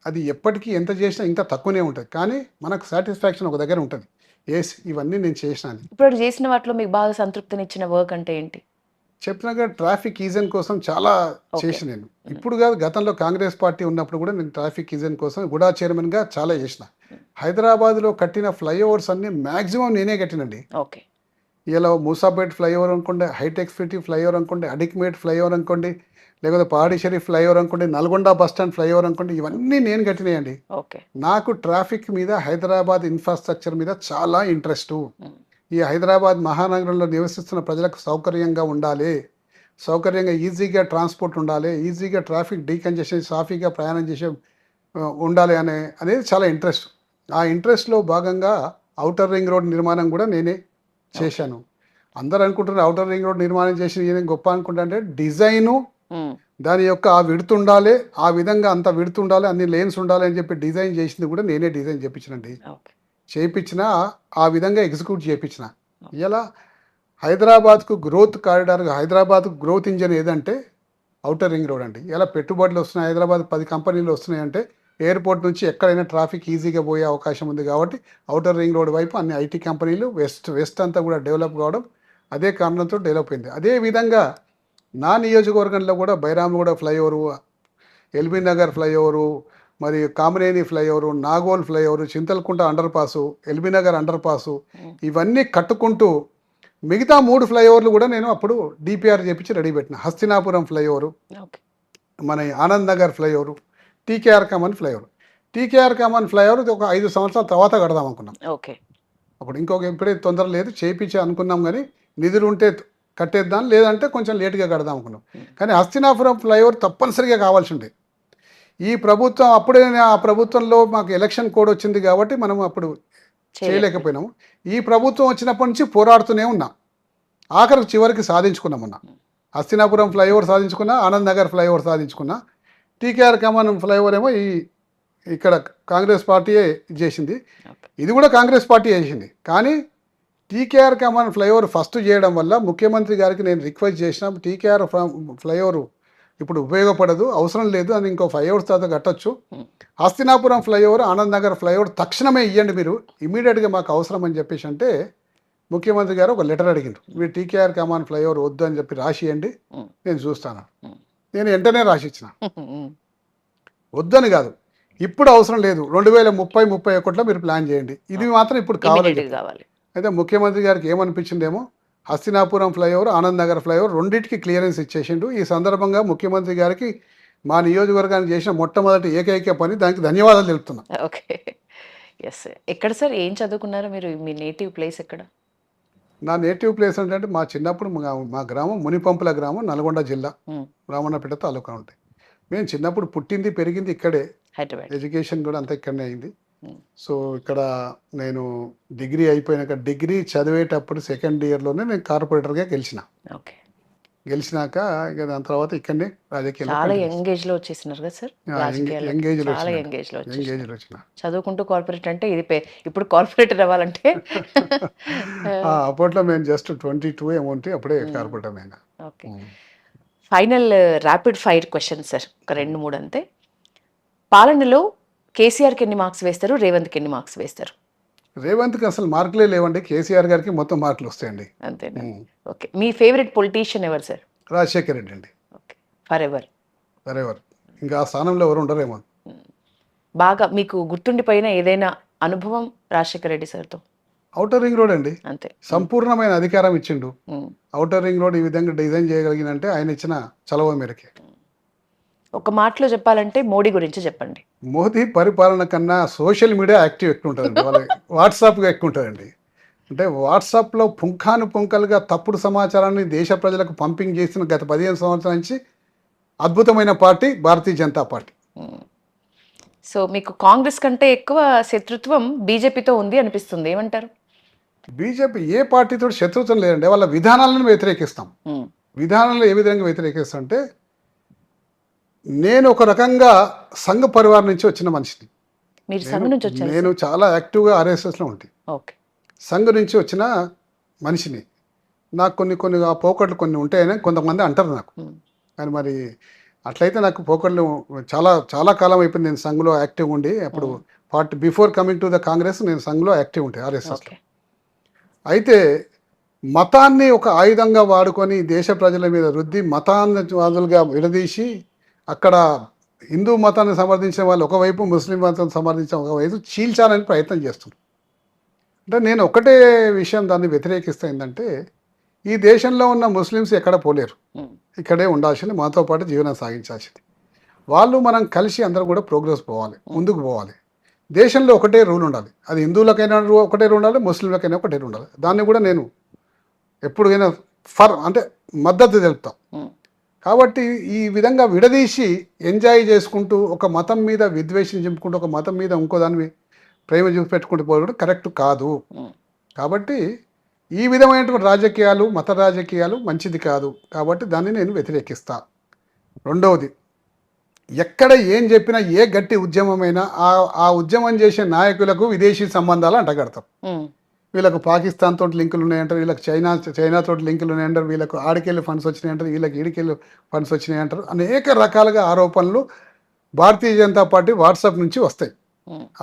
అది ఎప్పటికీ ఎంత చేసినా ఇంకా తక్కువనే ఉంటుంది, కానీ మనకు సాటిస్ఫాక్షన్ ఒక దగ్గర ఉంటుంది. ఇవన్నీ నేను చేసినాను. ఇప్పుడు చేసిన వాటిలో మీకు బాగా సంతృప్తినిచ్చిన వర్క్ అంటే ఏంటి? చెప్పినాక ట్రాఫిక్ ఈజన్ కోసం చాలా చేసిన నేను. ఇప్పుడు కాదు, గతంలో కాంగ్రెస్ పార్టీ ఉన్నప్పుడు కూడా నేను ట్రాఫిక్ ఈజన్ కోసం గుడా చైర్మన్గా చాలా చేసిన. హైదరాబాద్లో కట్టిన ఫ్లైఓవర్స్ అన్ని మ్యాక్సిమం నేనే కట్టినండి. ఓకే, ఇలా మూసాపేట్ ఫ్లైఓవర్ అనుకోండి, హైటెక్ సిటీ ఫ్లైఓవర్ అనుకోండి, అడిక్మేట్ ఫ్లైఓవర్ అనుకోండి, లేకపోతే పాడి షరీఫ్ ఫ్లైఓవర్ అనుకోండి, నల్గొండ బస్ స్టాండ్ ఫ్లైఓవర్ అనుకోండి, ఇవన్నీ నేను కట్టినాయండి. ఓకే, నాకు ట్రాఫిక్ మీద, హైదరాబాద్ ఇన్ఫ్రాస్ట్రక్చర్ మీద చాలా ఇంట్రెస్టు. ఈ హైదరాబాద్ మహానగరంలో నివసిస్తున్న ప్రజలకు సౌకర్యంగా ఉండాలి, సౌకర్యంగా ఈజీగా ట్రాన్స్పోర్ట్ ఉండాలి, ఈజీగా ట్రాఫిక్ డీకంజెషన్ సాఫీగా ప్రయాణం చేసే ఉండాలి అనేది చాలా ఇంట్రెస్ట్. ఆ ఇంట్రెస్ట్లో భాగంగా ఔటర్ రింగ్ రోడ్ నిర్మాణం కూడా నేనే చేశాను. అందరు అనుకుంటున్నారు ఔటర్ రింగ్ రోడ్ నిర్మాణం చేసిన ఏం గొప్ప అనుకుంటా అంటే డిజైను, దాని యొక్క ఆ విడుతు ఉండాలి, ఆ విధంగా అంత విడుతు ఉండాలి, అన్ని లేన్స్ ఉండాలి అని చెప్పి డిజైన్ చేసింది కూడా నేనే డిజైన్ చేయించినండి. చేయించిన ఆ విధంగా ఎగ్జిక్యూట్ చేయించిన. ఇలా హైదరాబాద్కు గ్రోత్ కారిడార్, హైదరాబాద్కు గ్రోత్ ఇంజన్ ఏదంటే ఔటర్ రింగ్ రోడ్ అండి. ఇలా పెట్టుబడులు వస్తున్నాయి, హైదరాబాద్ 10 కంపెనీలు వస్తున్నాయంటే ఎయిర్పోర్ట్ నుంచి ఎక్కడైనా ట్రాఫిక్ ఈజీగా పోయే అవకాశం ఉంది కాబట్టి ఔటర్ రింగ్ రోడ్ వైపు అన్ని ఐటీ కంపెనీలు వెస్ట్ అంతా కూడా డెవలప్ కావడం అదే కారణంతో డెవలప్ అయింది. అదేవిధంగా నా నియోజకవర్గంలో కూడా బైరామగూడ ఫ్లైఓవరు, ఎల్బీ నగర్ ఫ్లైఓవరు, మరి Kamineni flyover, Nagole flyover, Chinthalakunta underpass, LB Nagar underpass, ఇవన్నీ కట్టుకుంటూ మిగతా 3 ఫ్లైఓవర్లు కూడా నేను అప్పుడు డిపిఆర్ చేపించి రెడీ పెట్టిన. హస్తినాపురం ఫ్లైఓవరు, మన Anand Nagar flyover, TKR Kaman flyover. TKR Kaman flyover ఒక 5 సంవత్సరాల తర్వాత కడదాం అనుకున్నాం. ఓకే, అప్పుడు ఇప్పుడే తొందర లేదు, చేయించి అనుకున్నాం, కానీ నిధులు ఉంటే కట్టేద్దాం, లేదంటే కొంచెం లేట్గా కడదాం అనుకున్నాం. కానీ హస్తినాపురం ఫ్లైఓవర్ తప్పనిసరిగా కావాల్సి ఉండే. ఈ ప్రభుత్వం అప్పుడే, ఆ ప్రభుత్వంలో మాకు ఎలక్షన్ కోడ్ వచ్చింది కాబట్టి మనం అప్పుడు చేయలేకపోయినాము. ఈ ప్రభుత్వం వచ్చినప్పటి నుంచి పోరాడుతూనే ఉన్నాం, చివరికి సాధించుకున్నాం. మొన్న హస్తినాపురం ఫ్లైఓవర్ సాధించుకున్నా, ఆనంద్ నగర్ ఫ్లైఓవర్ సాధించుకున్నా, టీకేఆర్ కమాన్ ఫ్లైఓవర్ ఏమో ఇక్కడ కాంగ్రెస్ పార్టీయే చేసింది, ఇది కూడా కాంగ్రెస్ పార్టీ చేసింది. కానీ టీకేఆర్ కమాన్ ఫ్లైఓవర్ ఫస్ట్ చేయడం వల్ల ముఖ్యమంత్రి గారికి నేను రిక్వెస్ట్ చేసిన, టీకేఆర్ ఫ్లైఓవర్ ఇప్పుడు ఉపయోగపడదు, అవసరం లేదు, అని ఇంకో 5 years తర్వాత కట్టొచ్చు. హస్తినాపురం ఫ్లైఓవర్, ఆనంద్ నగర్ ఫ్లైఓవర్ తక్షణమే ఇవ్వండి మీరు, ఇమీడియట్గా మాకు అవసరం అని చెప్పేసి అంటే ముఖ్యమంత్రి గారు ఒక లెటర్ అడిగిండ్రు, మీరు టీకేఆర్ కమాన్ ఫ్లైఓవర్ వద్దు అని చెప్పి రాసియండి, నేను చూస్తాను. నేను వెంటనే రాసిచ్చిన, వద్దని కాదు, ఇప్పుడు అవసరం లేదు, 2030-31లో మీరు ప్లాన్ చేయండి, ఇది మాత్రం ఇప్పుడు కావాలి. అయితే ముఖ్యమంత్రి గారికి ఏమనిపించిందేమో, హస్తినాపురం ఫ్లైఓవర్, ఆనంద్ నగర్ ఫ్లైఓవర్ రెండింటికి క్లియరెన్స్ ఇచ్చేసిండు. ఈ సందర్భంగా ముఖ్యమంత్రి గారికి మా నియోజకవర్గానికి చేసిన మొట్టమొదటి ఏకైక పని, దానికి ధన్యవాదాలు తెలుపుతున్నా. Okay, yes. ఎక్కడ సార్ ఏం చదువుకున్నారు మీరు? మీ నేటివ్ ప్లేస్ ఎక్కడ? నా నేటివ్ ప్లేస్ అంటే మా చిన్నప్పుడు మా గ్రామం మునిపంపుల గ్రామం, నల్గొండ జిల్లా, రామన్నపేట తాలూకా ఉంటాయి. మేము చిన్నప్పుడు పుట్టింది పెరిగింది ఇక్కడే, హైదరాబాద్, ఎడ్యుకేషన్ కూడా అంతా ఇక్కడనే అయింది. సో ఇక్కడ నేను డిగ్రీ అయిపోయినాక, డిగ్రీ చదివేటప్పుడు 2nd yearలోనే నేను కార్పొరేటర్గా గెలిచిన. ఓకే, గెలిచినాక ఇక దాని తర్వాత ఇక్కడనే రాజకీయాలు చాలా యంగ్ ఏజ్ లో వచ్చేసినారు కదా సార్ రాజకీయాల్లో? చాలా యంగ్ ఏజ్ లో వచ్చిన. చదువుకుంటూ కార్పొరేట్ అంటే ఇది ఇప్పుడు కార్పొరేటర్ అవ్వాలంటే అప్పట్లో మేము జస్ట్ 22 ఏమోంటి, అప్పుడే కార్పొరేటర్ అయినా. Okay, final rapid fire question sir, ఒక 2-3 అంతే. పాలనలో కేసీఆర్కి ఎన్ని మార్క్స్ వేస్తారు, రేవంత్కి ఎన్ని మార్క్స్ వేస్తారు? రేవంత్కి అసలు మార్కులే లేవండి, కేసీఆర్ గారికి మొత్తం మార్కులు వస్తాయండి. అంతేనా? ఓకే, మీ ఫేవరెట్ పొలిటీషియన్ ఎవరు సార్? రాజశేఖర్ రెడ్డి అండి. Okay, for ever. ఇంకా ఆ స్థానంలో ఎవరు ఉండరేమో. బాగా మీకు గుర్తుండిపోయిన ఏదైనా అనుభవం రాజశేఖర రెడ్డి సార్తో? ఔటర్ రింగ్ రోడ్ అండి, అంతే. సంపూర్ణమైన అధికారం ఇచ్చిండు. ఉమ్. ఔటర్ రింగ్ రోడ్ ఈ విధంగా డిజైన్ చేయగలిగినంటే ఆయన ఇచ్చిన చలవ మేరకే. ఒక మాటలో చెప్పాలంటే మోడీ గురించి చెప్పండి. మోదీ పరిపాలన కన్నా సోషల్ మీడియా యాక్టివ్ ఎక్కువ ఉంటుందండి, వాళ్ళకి వాట్సాప్గా ఎక్కువ ఉంటుందండి. అంటే వాట్సాప్లో పుంఖానుపుంఖలుగా తప్పుడు సమాచారాన్ని దేశ ప్రజలకు పంపింగ్ చేసిన గత 15 సంవత్సరాల నుంచి అద్భుతమైన party Bharatiya Janata party. So మీకు కాంగ్రెస్ కంటే ఎక్కువ శత్రుత్వం బీజేపీతో ఉంది అనిపిస్తుంది, ఏమంటారు? బీజేపీ ఏ పార్టీతో శత్రుత్వం లేదండి, వాళ్ళ విధానాలను వ్యతిరేకిస్తాం. విధానాలు ఏ విధంగా వ్యతిరేకిస్తాం అంటే, నేను ఒక రకంగా సంఘ పరివారం నుంచి వచ్చిన మనిషిని. మీరు సంఘ నుంచి వచ్చారు? నేను చాలా యాక్టివ్గా ఆర్ఎస్ఎస్లో ఉంటాయి. ఓకే. సంఘ నుంచి వచ్చిన మనిషిని. నాకు కొన్ని ఆ పోకట్లు కొన్ని ఉంటాయని కొంతమంది అంటారు నాకు. కానీ మరి అట్లయితే నాకు పోకట్లు చాలా కాలం అయిపోయింది. నేను సంఘలో యాక్టివ్ ఉండి అప్పుడు before coming to the Congress నేను సంఘలో యాక్టివ్ ఉంటాయి ఆర్ఎస్ఎస్లో. అయితే మతాన్ని ఒక ఆయుధంగా వాడుకొని దేశ ప్రజల మీద రుద్ది మతాన్నివాదులుగా విడదీసి అక్కడ హిందూ మతాన్ని సమర్థించిన వాళ్ళు ఒకవైపు, ముస్లిం మతాన్ని సమర్థించిన ఒకవైపు చీల్చాలని ప్రయత్నం చేస్తున్నారు. అంటే నేను ఒకటే విషయం దాన్ని వ్యతిరేకిస్తా, ఏంటంటే ఈ దేశంలో ఉన్న ముస్లిమ్స్ ఎక్కడ పోలేరు, ఇక్కడే ఉండాల్సింది, మాతో పాటు జీవనం సాగించాల్సింది. వాళ్ళు మనం కలిసి అందరూ కూడా ప్రోగ్రెస్ పోవాలి, ముందుకు పోవాలి. దేశంలో ఒకటే రూల్ ఉండాలి, అది హిందువులకైనా ఒకటే రూల్ ఉండాలి, ముస్లింలకైనా ఒకటే రూల్ ఉండాలి. దాన్ని కూడా నేను ఎప్పుడైనా అంటే మద్దతు తెలుపుతాం. కాబట్టి ఈ విధంగా విడదీసి ఎంజాయ్ చేసుకుంటూ ఒక మతం మీద విద్వేషం చెప్పుకుంటూ ఒక మతం మీద ఇంకో దాన్ని ప్రేమ చూపెట్టుకుంటూ పోవడం కరెక్ట్ కాదు. కాబట్టి ఈ విధమైనటువంటి రాజకీయాలు, మత రాజకీయాలు మంచిది కాదు. కాబట్టి దాన్ని నేను వ్యతిరేకిస్తా. రెండవది, ఎక్కడ ఏం చెప్పినా ఏ గట్టి ఉద్యమమైనా ఆ ఉద్యమం చేసే నాయకులకు విదేశీ సంబంధాలు అంటగడతాం. వీళ్ళకు పాకిస్తాన్ తోటి లింకులు ఉన్నాయంటారు, వీళ్ళకి చైనా తోటి లింకులు ఉన్నాయంటారు, వీళ్ళకు ఆడికెళ్ళి ఫండ్స్ వచ్చినాయంటారు, వీళ్ళకి ఈడికెళ్ళి ఫండ్స్ వచ్చినాయంటారు. అనేక రకాలుగా ఆరోపణలు భారతీయ జనతా పార్టీ వాట్సాప్ నుంచి వస్తాయి.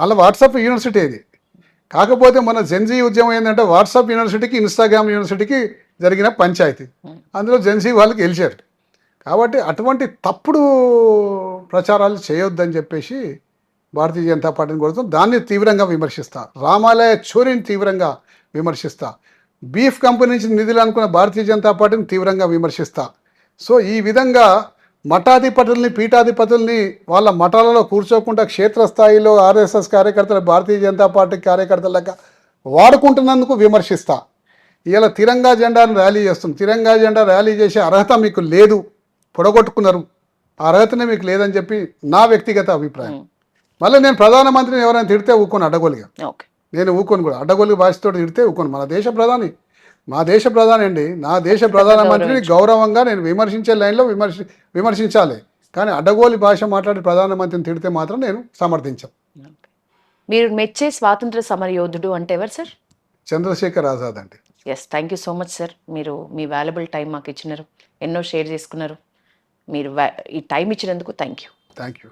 అలా వాట్సాప్ యూనివర్సిటీ ఇది. కాకపోతే మన జెన్జీ ఉద్యమం ఏంటంటే వాట్సాప్ యూనివర్సిటీకి, ఇన్స్టాగ్రామ్ యూనివర్సిటీకి జరిగిన పంచాయతీ. అందులో జెన్జీ వాళ్ళు గెలిచారు. కాబట్టి అటువంటి తప్పుడు ప్రచారాలు చేయొద్దని చెప్పేసి భారతీయ జనతా పార్టీని కోరుతాం. దాన్ని తీవ్రంగా విమర్శిస్తా. రామాలయ చోరీని తీవ్రంగా విమర్శిస్తా. బీఫ్ కంపెనీ నుంచి నిధులు అనుకున్న భారతీయ జనతా పార్టీని తీవ్రంగా విమర్శిస్తా. సో ఈ విధంగా మఠాధిపతుల్ని, పీఠాధిపతుల్ని వాళ్ళ మఠాలలో కూర్చోకుండా క్షేత్రస్థాయిలో ఆర్ఎస్ఎస్ కార్యకర్తలు భారతీయ జనతా పార్టీ కార్యకర్తలుగా వాడుకుంటున్నందుకు విమర్శిస్తా. ఇలా తిరంగా జెండాను ర్యాలీ చేస్తుంది. తిరంగా జెండా ర్యాలీ చేసే అర్హత మీకు లేదు, పొడగొట్టుకున్నారు, ఆ అర్హతనే మీకు లేదని చెప్పి నా వ్యక్తిగత అభిప్రాయం. మళ్ళీ నేను ప్రధానమంత్రిని ఎవరైనా తిడితే ఊకోను, అడ్డగోలుగా నేను ఊకోను కూడా. అడ్డగోలుగా భాషతో తిడితే ఊకోను. మా దేశ ప్రధాని అండి, నా దేశ ప్రధానమంత్రిని గౌరవంగా నేను విమర్శించే లైన్లో విమర్శించాలి. కానీ అడ్డగోలి భాష మాట్లాడి ప్రధానమంత్రిని తిడితే మాత్రం నేను సమర్థించాను. మీరు మెచ్చే స్వాతంత్ర సమర యోధుడు అంటే ఎవరు సార్? చంద్రశేఖర్ ఆజాద్ అండి. Yes, thank you so much sir. మీరు మీ వాల్యుబుల్ టైం మాకు ఇచ్చినారు, ఎన్నో షేర్ చేసుకున్నారు. మీరు ఈ టైం ఇచ్చినందుకు థ్యాంక్ యూ.